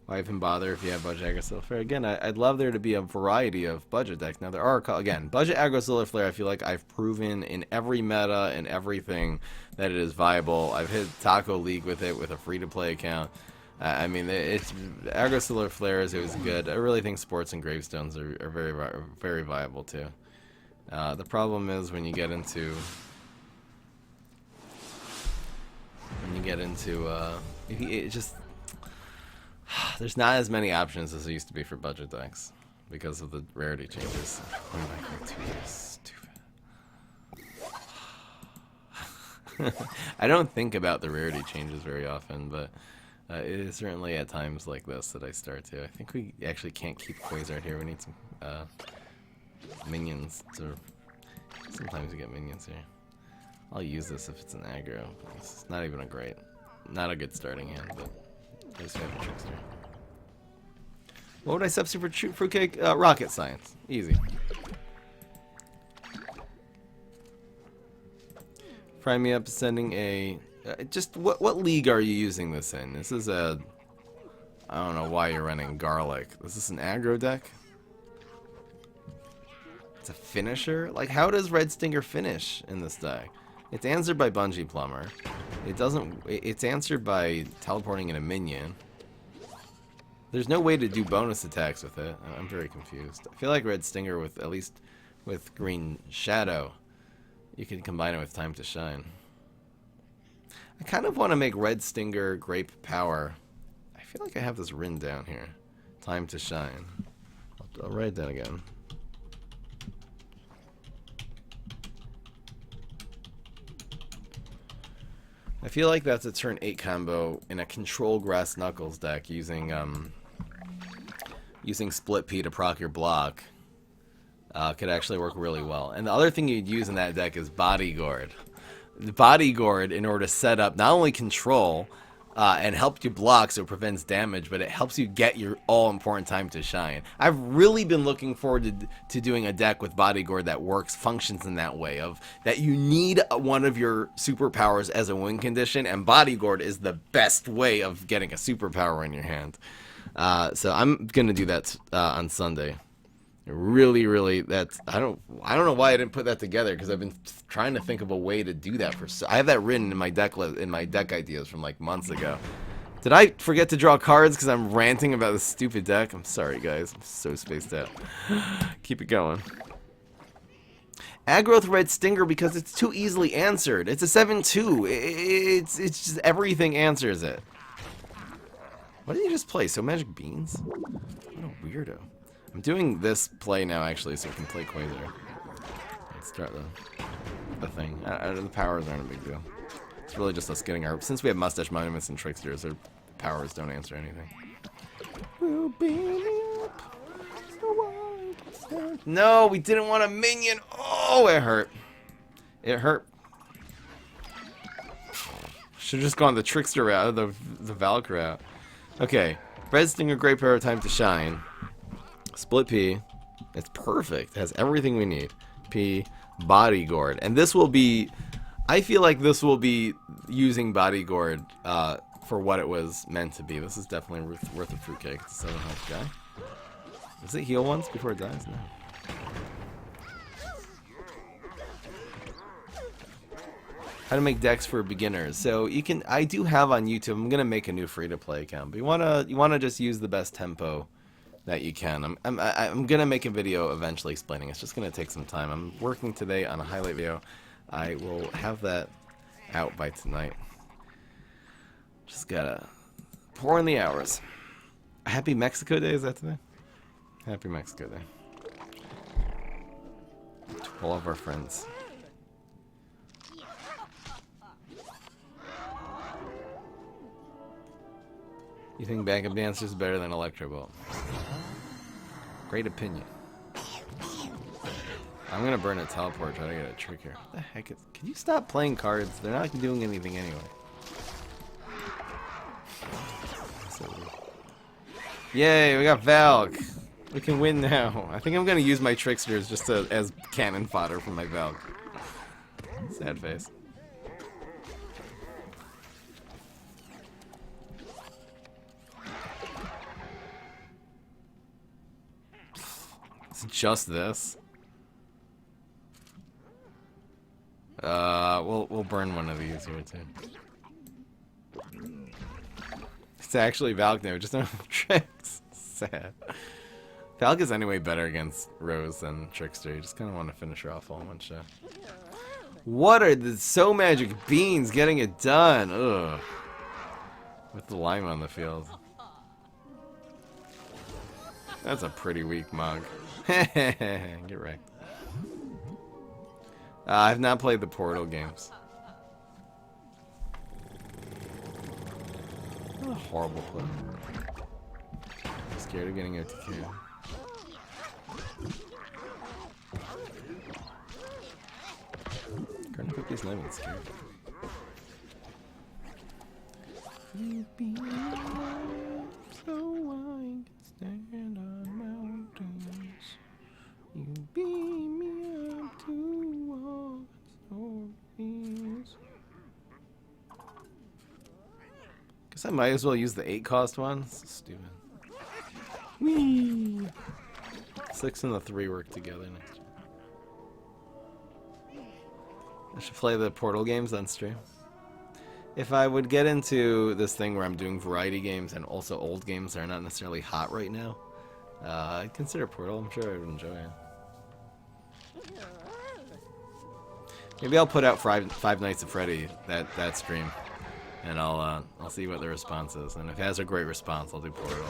Why even bother if you have budget Aggro Solar Flare? Again, I'd love there to be a variety of budget decks. Now there are, again, budget Aggro Solar Flare. I feel like I've proven in every meta and everything that it is viable. I've hit Taco League with it with a free-to-play account. I mean, it's Aggro Solar Flare is always good. I really think Sports and Gravestones are very, very viable too. The problem is when you get into it just. There's not as many options as there used to be for budget decks because of the rarity changes. Going back like 2 years. I don't think about the rarity changes very often, but it is certainly at times like this that I start to. I think we actually can't keep Quasar here. We need some minions. Sometimes we get minions here. I'll use this if it's an aggro. It's not even not a good starting hand, but I just have a trickster. What would I substitute for fruitcake? Rocket science. Easy. Fry me up sending a... just what league are you using this in? This is a... I don't know why you're running garlic. Is this an aggro deck? It's a finisher? Like, how does Red Stinger finish in this deck? It's answered by Bungee Plumber. It doesn't... It's answered by teleporting in a minion. There's no way to do bonus attacks with it. I'm very confused. I feel like Red Stinger with, at least with Green Shadow, you can combine it with Time to Shine. I kind of want to make Red Stinger Grape Power. I feel like I have this written down here. Time to Shine. I'll write it down again. I feel like that's a turn 8 combo in a Control Grass Knuckles deck using using Split P to proc your block. Could actually work really well. And the other thing you'd use in that deck is Bodyguard. The Bodyguard, in order to set up not only control and help you block so it prevents damage, but it helps you get your all-important Time to Shine. I've really been looking forward to doing a deck with Bodyguard that functions in that way, of that you need one of your superpowers as a win condition, and Bodyguard is the best way of getting a superpower in your hand. So I'm gonna do that on Sunday. Really, that's I don't know why I didn't put that together, because I've been trying to think of a way to do that I have that written in my deck ideas from like months ago. Did I forget to draw cards because I'm ranting about this stupid deck? I'm sorry, guys. I'm so spaced out. Keep it going. Aggro with Red Stinger because it's too easily answered. It's a 7/2. It's just everything answers it. What did you just play? So Magic Beans? What a weirdo. I'm doing this play now, actually, so we can play Quasar. Let's start the thing. The powers aren't a big deal. It's really just us getting our... Since we have Mustache Monuments and Tricksters, their powers don't answer anything. We'll be up, so no, we didn't want a minion! Oh, it hurt. It hurt. Should've just gone the Trickster route, the Valk route. Okay, Red Stinger, Great Power, Time to Shine. Split P. It's perfect. It has everything we need. P. Bodyguard. And this will be... I feel like this will be using Bodyguard for what it was meant to be. This is definitely worth a fruitcake. It's a 7 health guy. Does it heal once before it dies? No. How to make decks for beginners. So you can... I do have on YouTube... I'm going to make a new free-to-play account. But you wanna just use the best tempo that you can. I'm gonna make a video eventually explaining. It's just gonna take some time. I'm working today on a highlight video. I will have that out by tonight. Just gotta pour in the hours. Happy Mexico Day, is that today? Happy Mexico Day. To all of our friends. You think Backup Dancer is better than Electro Bolt? Great opinion. I'm gonna burn a teleport, try to get a trick here. What the heck is... Can you stop playing cards? They're not doing anything anyway. Yay, we got Valk. We can win now. I think I'm gonna use my Tricksters just as cannon fodder for my Valk. Sad face. It's just this. We'll burn one of these here too. It's actually Valk now, just don't have tricks. Sad. Valk is anyway better against Rose than Trickster. You just kind of want to finish her off all in one shot. What are the So Magic Beans getting it done? Ugh. With the lime on the field. That's a pretty weak mug. Get wrecked. I've not played the Portal games. What a horrible play. I'm scared of getting OTK. Current Cookie's not even scared. You be so I can stand on mountains. You beat me up to walk so easy. Guess I might as well use the 8 cost one. This is stupid. Whee! 6 and the 3 work together next year. I should play the Portal games on stream. If I would get into this thing where I'm doing variety games and also old games that are not necessarily hot right now, I'd consider Portal. I'm sure I would enjoy it. Maybe I'll put out Five Nights at Freddy that stream, and I'll see what the response is. And if it has a great response, I'll do Portal.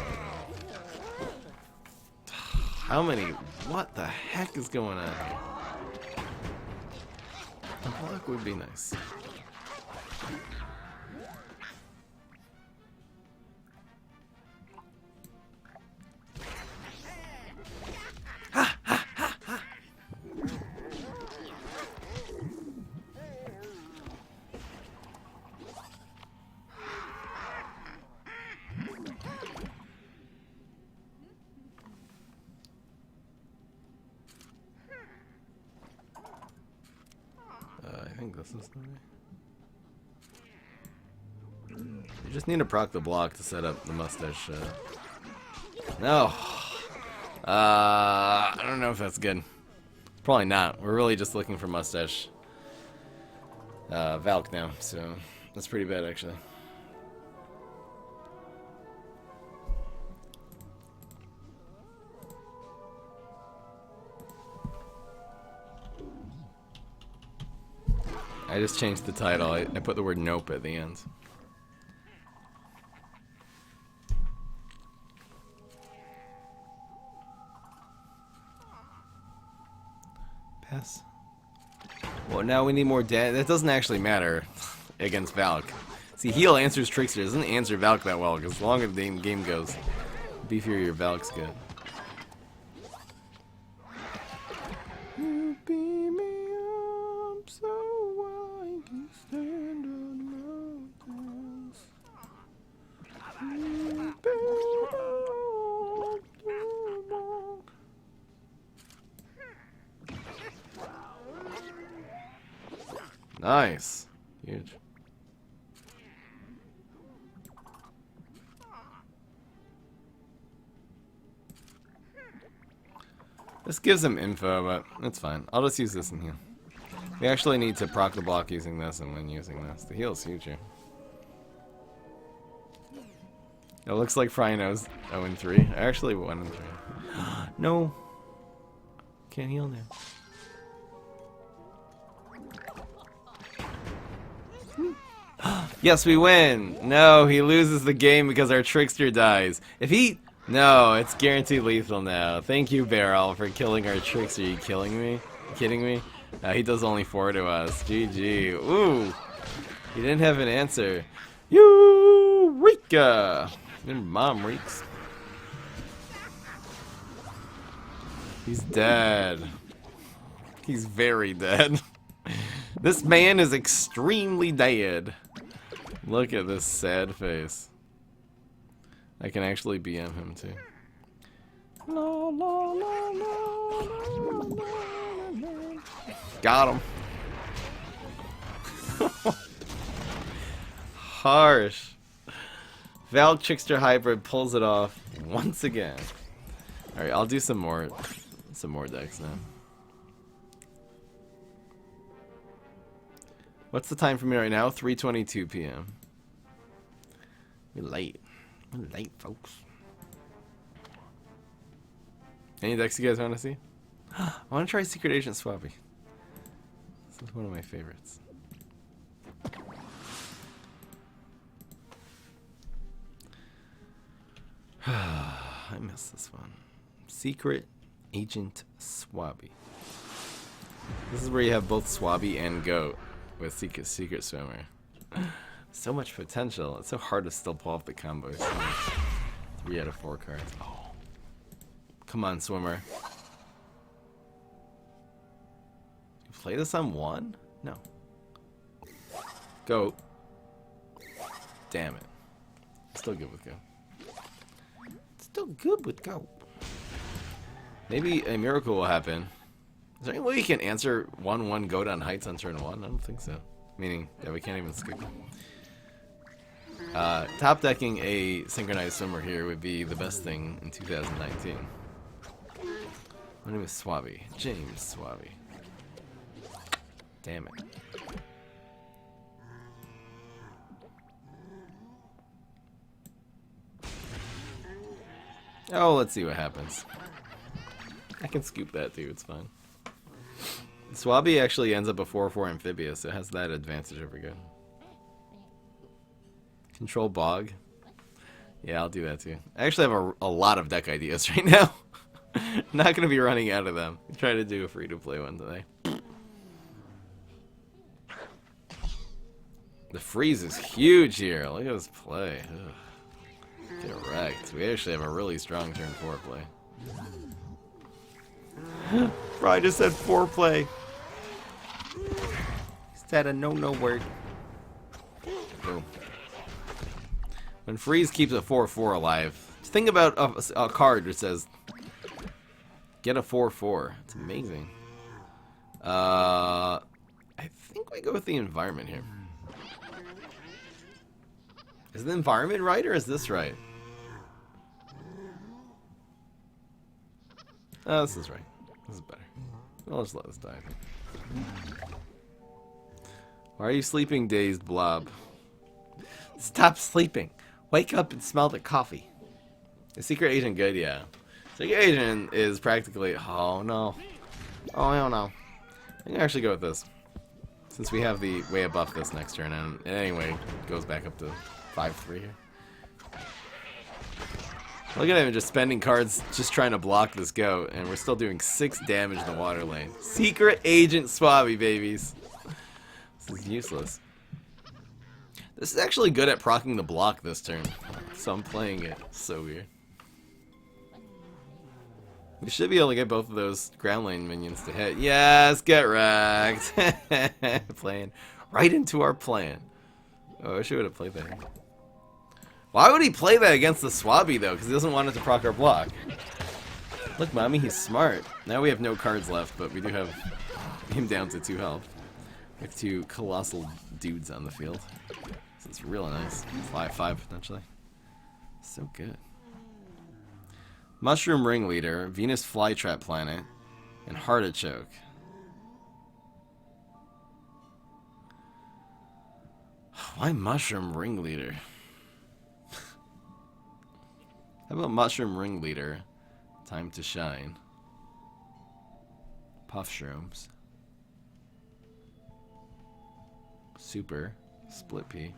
How many? What the heck is going on here? A block would be nice. I think this is the way. You just need to proc the block to set up the mustache. No. I don't know if that's good. Probably not. We're really just looking for mustache Valk now, so that's pretty bad actually. I just changed the title. I put the word nope at the end. Pass. Well, now we need more that doesn't actually matter against Valk. See, heal answers Trickster. It doesn't answer Valk that well, because the longer the game goes, the beefier your Valk's good. You beat me up so I can stand on the mountains. You build up the wall. Nice. Huge. This gives him info, but it's fine. I'll just use this in here. We actually need to proc the block using this and then using this. The heal is huge here. It looks like Frino's 0-3. I actually 1-3. No. Can't heal now. Yes, we win! No, he loses the game because our Trickster dies. If he... No, it's guaranteed lethal now. Thank you, Barrel, for killing our Trickster. Are you killing me? Kidding me? He does only 4 to us. GG. Ooh! He didn't have an answer. Eureka! Your mom reeks. He's dead. He's very dead. This man is extremely dead. Look at this sad face. I can actually BM him too. La, la, la, la, la, la. Got him. Harsh. Valk Trickster Hybrid pulls it off once again. Alright, I'll do some more decks now. What's the time for me right now? 3:22 p.m. We're late. We're late, folks. Any decks you guys want to see? I want to try Secret Agent Swappy. This is one of my favorites. I miss this one. Secret Agent Swabby. This is where you have both Swabby and Goat with Secret Swimmer. So much potential. It's so hard to still pull off the combos. 3 out of 4 cards. Oh. Come on, Swimmer. You play this on 1? No. Goat. Damn it. Still good with Goat. Still good with Goat. Maybe a miracle will happen. Is there any way you can answer 1-1 Goat on Heights on turn 1? I don't think so. Meaning that we can't even skip it. Top decking a synchronized swimmer here would be the best thing in 2019. My name is Swabby. James Swabby. Damn it. Oh, let's see what happens. I can scoop that too, it's fine. Swabby actually ends up a 4/4 amphibious, so it has that advantage over Good. Control Bog. Yeah, I'll do that too. I actually have a lot of deck ideas right now. Not going to be running out of them. Try to do a free-to-play one today. The freeze is huge here. Look at this play. Ugh. Get wrecked. We actually have a really strong turn 4 play. Bro, I just said 4 play. He said a no word. Boom. When freeze keeps a 4/4 alive, think about a card that says get a 4/4. It's amazing. I think we go with the environment here. Is the environment right or is this right? Oh, this is right. This is better. I'll just let this die. Why are you sleeping, dazed blob? Stop sleeping. Wake up and smell the coffee. The secret agent good, yeah. Secret agent is practically... Oh, no. Oh, no, no. I'm gonna actually go with this. Since we have the way above this next turn, and it anyway goes back up to 5/3 here. Look at him just spending cards just trying to block this Goat, and we're still doing 6 damage in the water lane. Secret Agent Swabby, babies. This is useless. This is actually good at proccing the block this turn, so I'm playing it. So weird. We should be able to get both of those ground lane minions to hit. Yes, get wrecked. Playing right into our plan. Oh, I wish I would have played that. Why would he play that against the Swabby, though? Because he doesn't want it to proc our block. Look, mommy, he's smart. Now we have no cards left, but we do have him down to 2 health. We have 2 colossal dudes on the field. So it's real nice. 5/5, potentially. So good. Mushroom Ringleader, Venus Flytrap Planet, and Heartachoke. Why Mushroom Ringleader? How about Mushroom Ringleader? Time to Shine. Puff Shrooms. Super. Split P.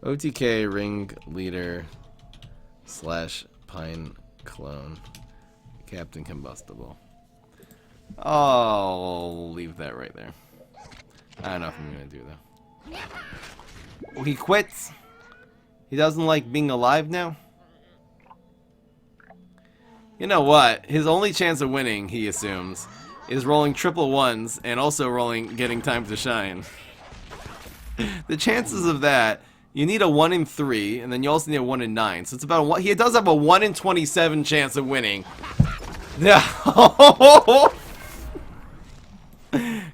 OTK Ringleader / Pine Clone. Captain Combustible. I'll leave that right there. I don't know if I'm gonna do though. Oh, he quits. He doesn't like being alive now. You know what? His only chance of winning, he assumes, is rolling triple 1s and also getting Time to Shine. The chances of that, you need a 1 in 3, and then you also need a 1 in 9. So it's about a 1. He does have a 1 in 27 chance of winning. No.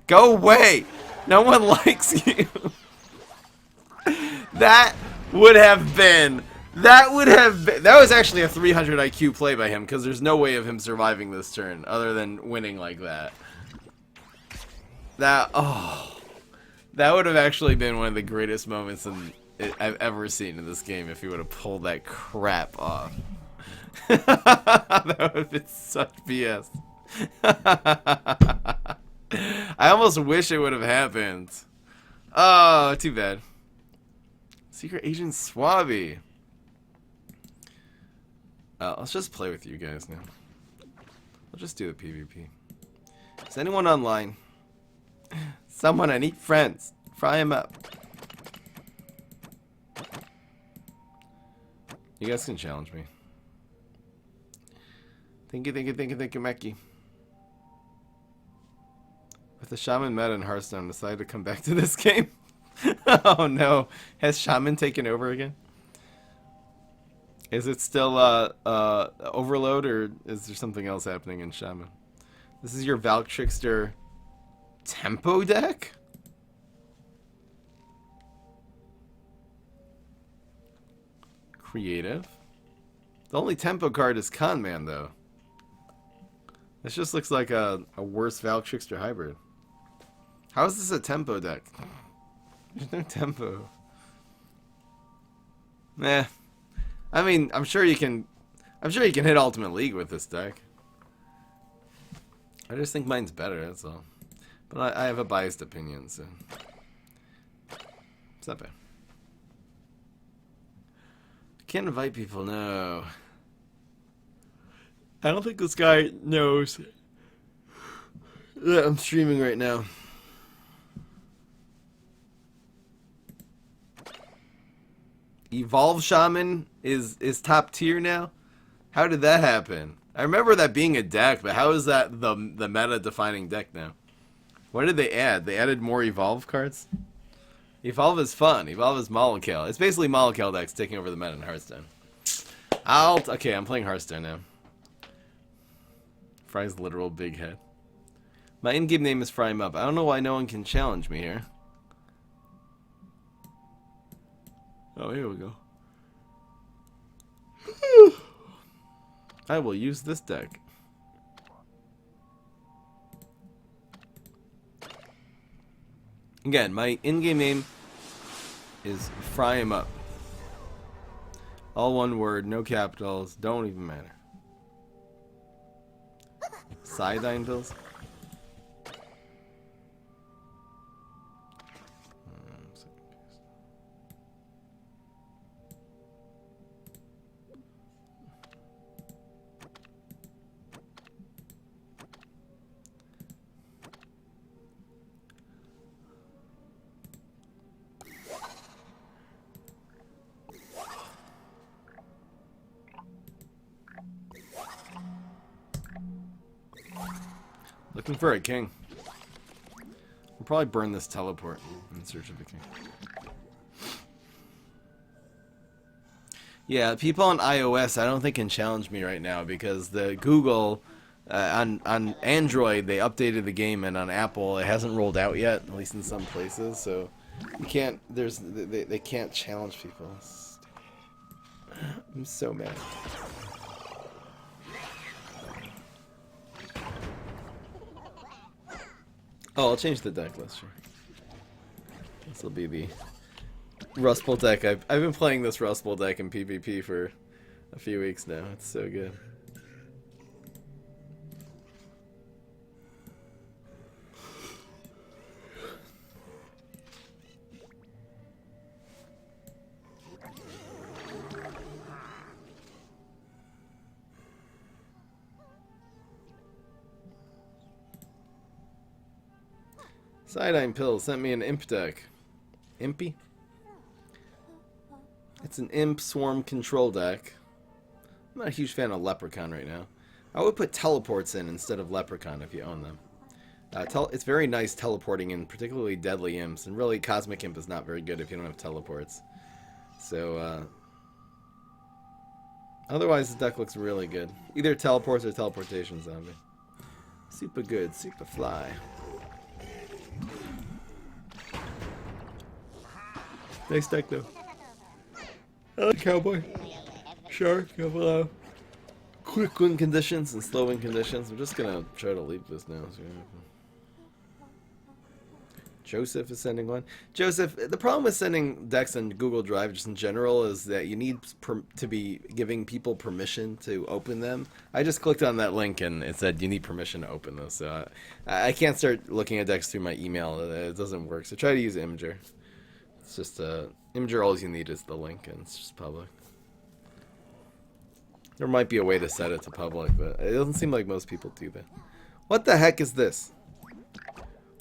Go away. No one likes you. That was actually a 300 IQ play by him, because there's no way of him surviving this turn other than winning like that. That would have actually been one of the greatest moments I've ever seen in this game if he would have pulled that crap off. That would have been such BS. I almost wish it would have happened. Oh, too bad. Secret Agent Swabby. Let's just play with you guys now. We'll just do the PvP. Is anyone online? Someone, I need friends. Fry him up. You guys can challenge me. Thank you, Meki. With the Shaman meta in Hearthstone, decided to come back to this game. Oh no. Has Shaman taken over again? Is it still Overload, or is there something else happening in Shaman? This is your Valk Trickster tempo deck? Creative. The only tempo card is Conman, though. This just looks like a worse Valk Trickster hybrid. How is this a tempo deck? There's no tempo. Nah. I mean, I'm sure you can hit Ultimate League with this deck. I just think mine's better, that's all. But I have a biased opinion, so it's not bad. Can't invite people, no. I don't think this guy knows that I'm streaming right now. Evolve Shaman is top tier now? How did that happen? I remember that being a deck, but how is that the meta defining deck now? What did they add? They added more Evolve cards? Evolve is fun. Evolve is Molekale. It's basically Molekale decks taking over the meta in Hearthstone. Okay, I'm playing Hearthstone now. Fry's literal big head. My in-game name is Fry him up. I don't know why no one can challenge me here. Oh, here we go. I will use this deck. Again, my in-game name is Fry him up. All one word, no capitals, don't even matter. Cyanide pills? Looking for a king. We'll probably burn this teleport in search of a king. Yeah, people on iOS I don't think can challenge me right now because the Google on Android they updated the game, and on Apple it hasn't rolled out yet, at least in some places. So you can't. They can't challenge people. I'm so mad. Oh, I'll change the deck list, sure. This will be the Rust Bowl deck. I've been playing this Rust Bowl deck in PvP for a few weeks now. It's so good. Cyanide Pills sent me an imp deck. Impy? It's an imp swarm control deck. I'm not a huge fan of Leprechaun right now. I would put teleports in instead of Leprechaun if you own them. It's very nice teleporting in particularly deadly imps, and really Cosmic Imp is not very good if you don't have teleports. So, otherwise the deck looks really good. Either teleports or teleportation zombie. Super good, super fly. Nice deck though. I like Cowboy. Shark, below. Quick win conditions and slow win conditions. I'm just gonna try to leave this now. Joseph is sending one. Joseph, the problem with sending decks on Google Drive just in general is that you need to be giving people permission to open them. I just clicked on that link and it said you need permission to open this. So I can't start looking at decks through my email. It doesn't work. So try to use Imgur. It's just Imgur, all you need is the link, and it's just public. There might be a way to set it to public, but it doesn't seem like most people do that. What the heck is this?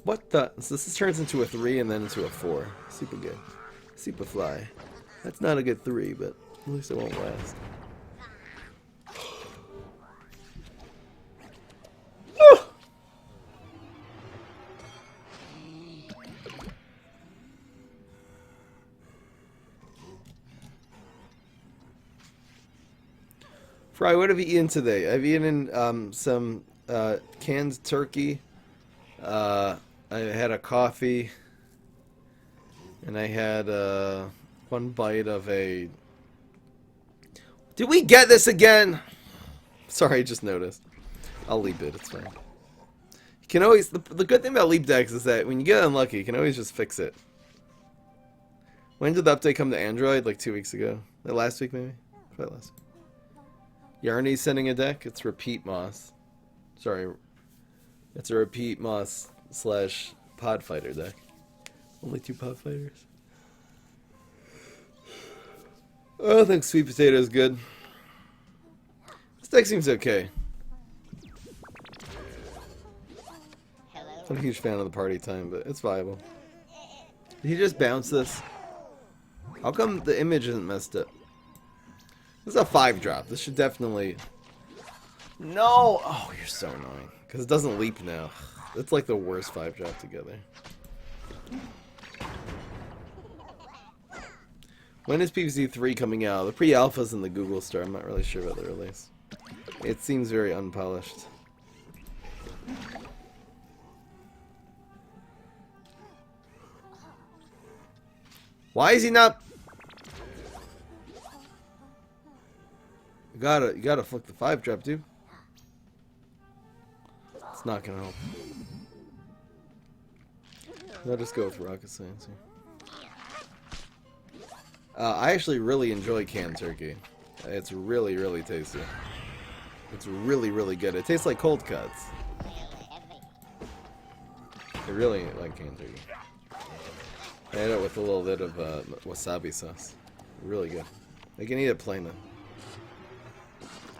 What the? So this turns into a 3 and then into a 4. Super good. Super fly. That's not a good 3, but at least it won't last. Fry, what have you eaten today? I've eaten some canned turkey. I had a coffee. And I had one bite of a... Did we get this again? Sorry, I just noticed. I'll leap it, it's fine. You can always... The good thing about leap decks is that when you get unlucky, you can always just fix it. When did the update come to Android? Like 2 weeks ago? Last week, maybe? Probably last week. Yarny's sending a deck. It's Repeat Moss. Sorry. It's a Repeat Moss / Pod Fighter deck. Only 2 Pod Fighters. Oh, I think Sweet Potato is good. This deck seems okay. I'm a huge fan of the party time, but it's viable. Did he just bounce this? How come the image isn't messed up? This is a 5-drop. This should definitely... No! Oh, you're so annoying. Because it doesn't leap now. It's like the worst 5-drop together. When is PvZ 3 coming out? The pre-alpha's in the Google store. I'm not really sure about the release. It seems very unpolished. Why is he not... You gotta flick the 5-drop, dude. It's not gonna help. I'll just go with Rocket Science here. I actually really enjoy canned turkey. It's really, really tasty. It's really, really good. It tastes like cold cuts. I really like canned turkey. I had it with a little bit of wasabi sauce. Really good. I can eat it plain though.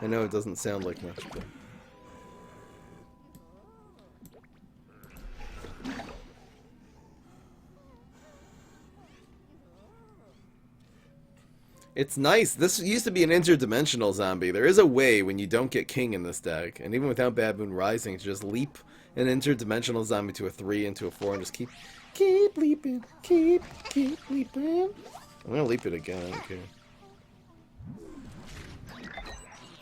I know it doesn't sound like much, but... It's nice. This used to be an interdimensional zombie. There is a way when you don't get king in this deck, and even without Bad Moon Rising, to just leap an interdimensional zombie to a 3 into a 4 and just keep leaping, keep leaping. I'm gonna leap it again, I don't care.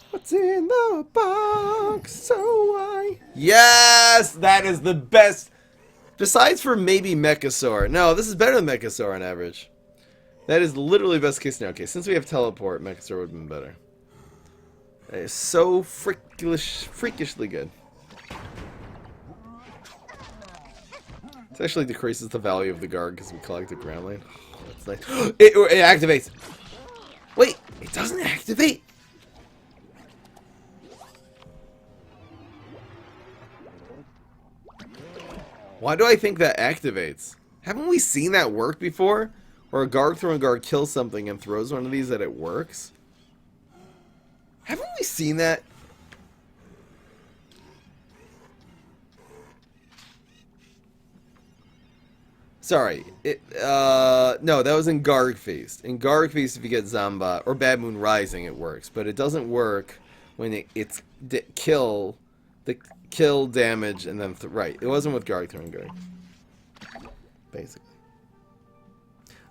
What's in the box? So why? Yes! That is the best! Besides for maybe Mechasaur. No, this is better than Mechasaur on average. That is literally best case scenario. Okay, since we have teleport, Mechasaur would have been better. It is so freakishly good. It actually decreases the value of the guard because we collect the ground lane. Oh, that's nice. It activates! Wait, it doesn't activate! Why do I think that activates? Haven't we seen that work before? Where a guard throwing guard kills something and throws one of these that it works? Haven't we seen that? Sorry. No, that was in Garg Feast. In Garg Feast, if you get Zomba or Bad Moon Rising, it works. But it doesn't work when it's kill damage and then right. It wasn't with Garg throwing guard. Basically.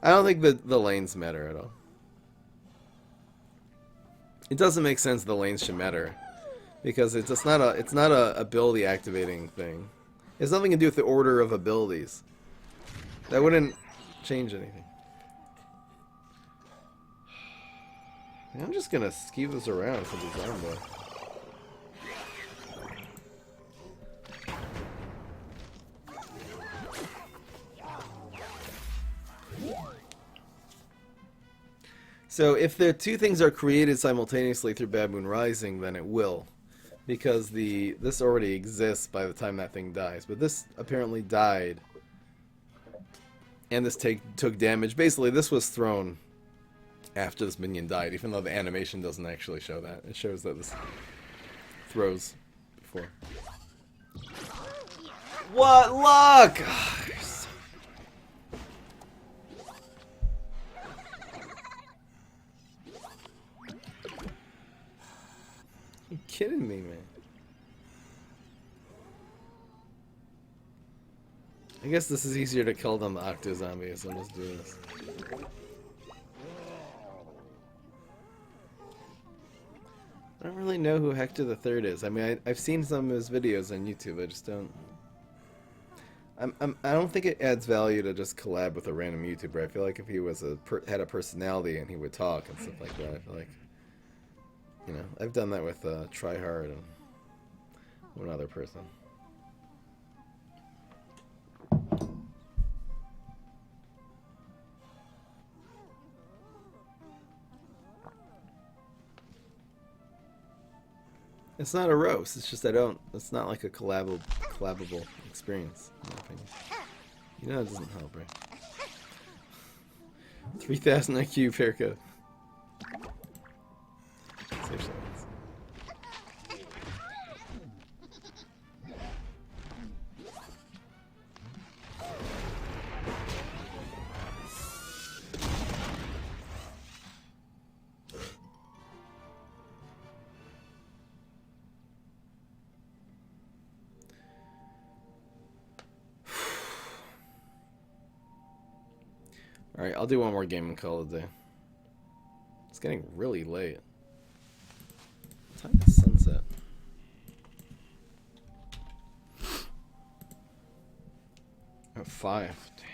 I don't think the lanes matter at all. It doesn't make sense the lanes should matter. Because it's not a ability activating thing. It has nothing to do with the order of abilities. That wouldn't change anything. I'm just gonna skeeve this around for the Zomba. So if the two things are created simultaneously through Bad Moon Rising, then it will. Because this already exists by the time that thing dies. But this apparently died And this took damage. Basically, this was thrown after this minion died, even though the animation doesn't actually show that. It shows that this throws before. What luck! You kidding me, man? I guess this is easier to kill than the Octo Zombie, so let's do this. I don't really know who Hector the Third is. I mean, I've seen some of his videos on YouTube. I just don't. I don't think it adds value to just collab with a random YouTuber. I feel like if he was had a personality and he would talk and stuff like that, I feel like, you know, I've done that with Tryhard and one other person. It's not a roast. It's just I don't. It's not like a collabable experience, in my opinion. You know, it doesn't help, right? 3,000 IQ haircut. Save seconds. Alright, I'll do one more game and call it a day. It's getting really late. What time is sunset? At 5. Damn.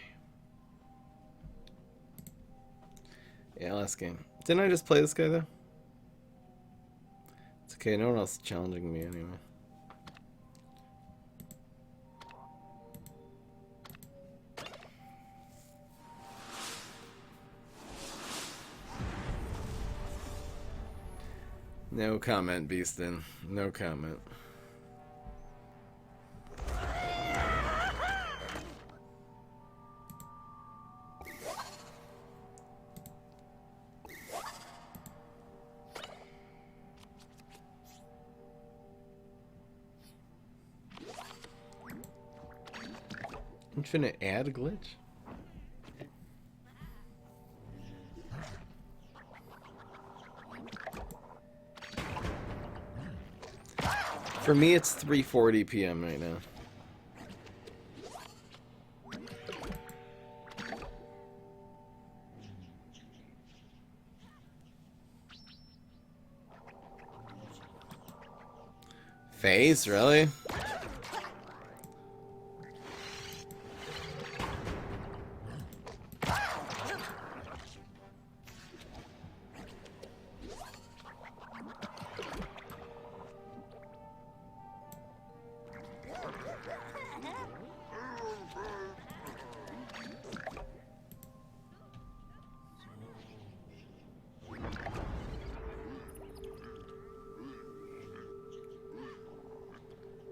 Yeah, last game. Didn't I just play this guy though? It's okay, no one else is challenging me anyway. No comment, Beastin. No comment. Infinite ad glitch? For me, it's 3:40 p.m. right now. Phase, really?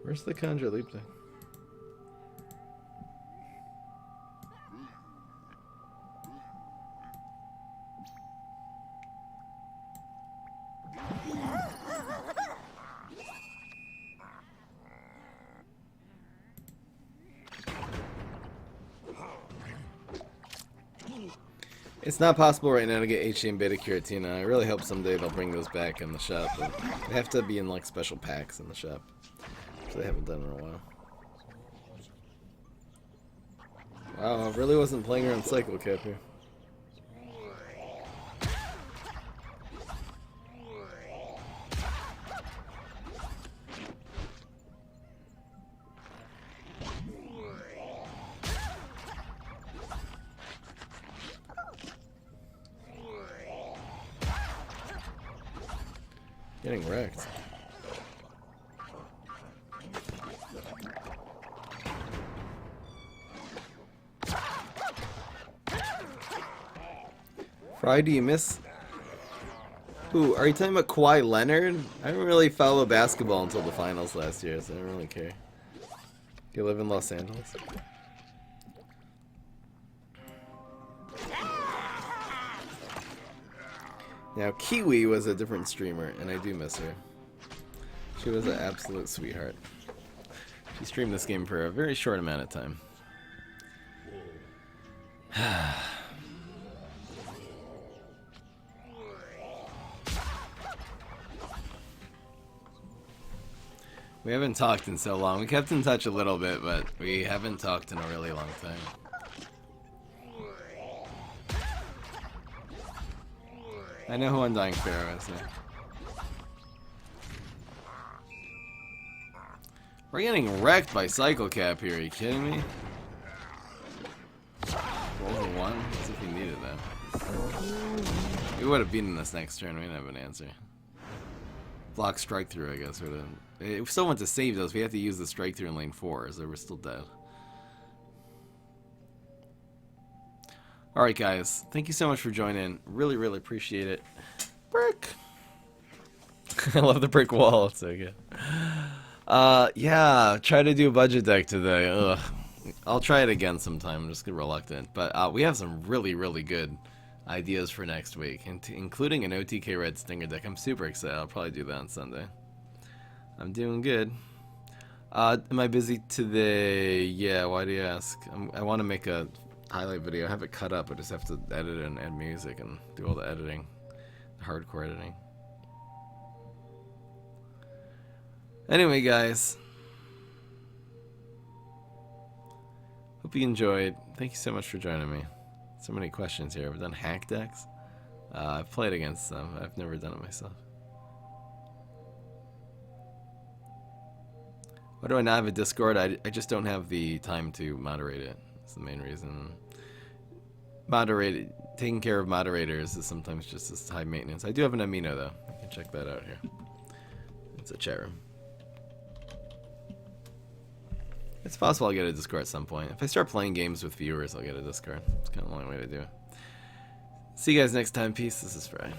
Where's the Conjure Leap thing? It's not possible right now to get HE and Beta Curatina. I really hope someday they'll bring those back in the shop, but they have to be in like special packs in the shop, which they haven't done in a while. Wow, I really wasn't playing around Cycle Cap here. Getting wrecked. Fry, do you miss? Who, are you talking about Kawhi Leonard? I didn't really follow basketball until the finals last year, so I don't really care. You live in Los Angeles? Now, Kiwi was a different streamer, and I do miss her. She was an absolute sweetheart. She streamed this game for a very short amount of time. We haven't talked in so long. We kept in touch a little bit, but we haven't talked in a really long time. I know who Undying Pharaoh is now. We're getting wrecked by Cycle Cap here, are you kidding me? Over one? As if we needed that. We would have beaten this next turn, we didn't have an answer. Block strike through, I guess. We still want to save those. We have to use the strike through in lane 4, so we're still dead. Alright, guys. Thank you so much for joining. Really, really appreciate it. Brick! I love the brick wall. It's so good. Yeah, try to do a budget deck today. Ugh. I'll try it again sometime. I'm just reluctant. But we have some really, really good ideas for next week, including an OTK Red Stinger deck. I'm super excited. I'll probably do that on Sunday. I'm doing good. Am I busy today? Yeah, why do you ask? I want to make a highlight video. I have it cut up. I just have to edit it and add music and do all the editing. The hardcore editing. Anyway, guys. Hope you enjoyed. Thank you so much for joining me. So many questions here. I've done hack decks. I've played against them. I've never done it myself. Why do I not have a Discord? I just don't have the time to moderate it. That's the main reason. Taking care of moderators is sometimes just as high maintenance. I do have an amino though. You can check that out here. It's a chat room. It's possible I'll get a Discord at some point. If I start playing games with viewers, I'll get a Discord. It's kind of the only way to do it. See you guys next time. Peace. This is Fry.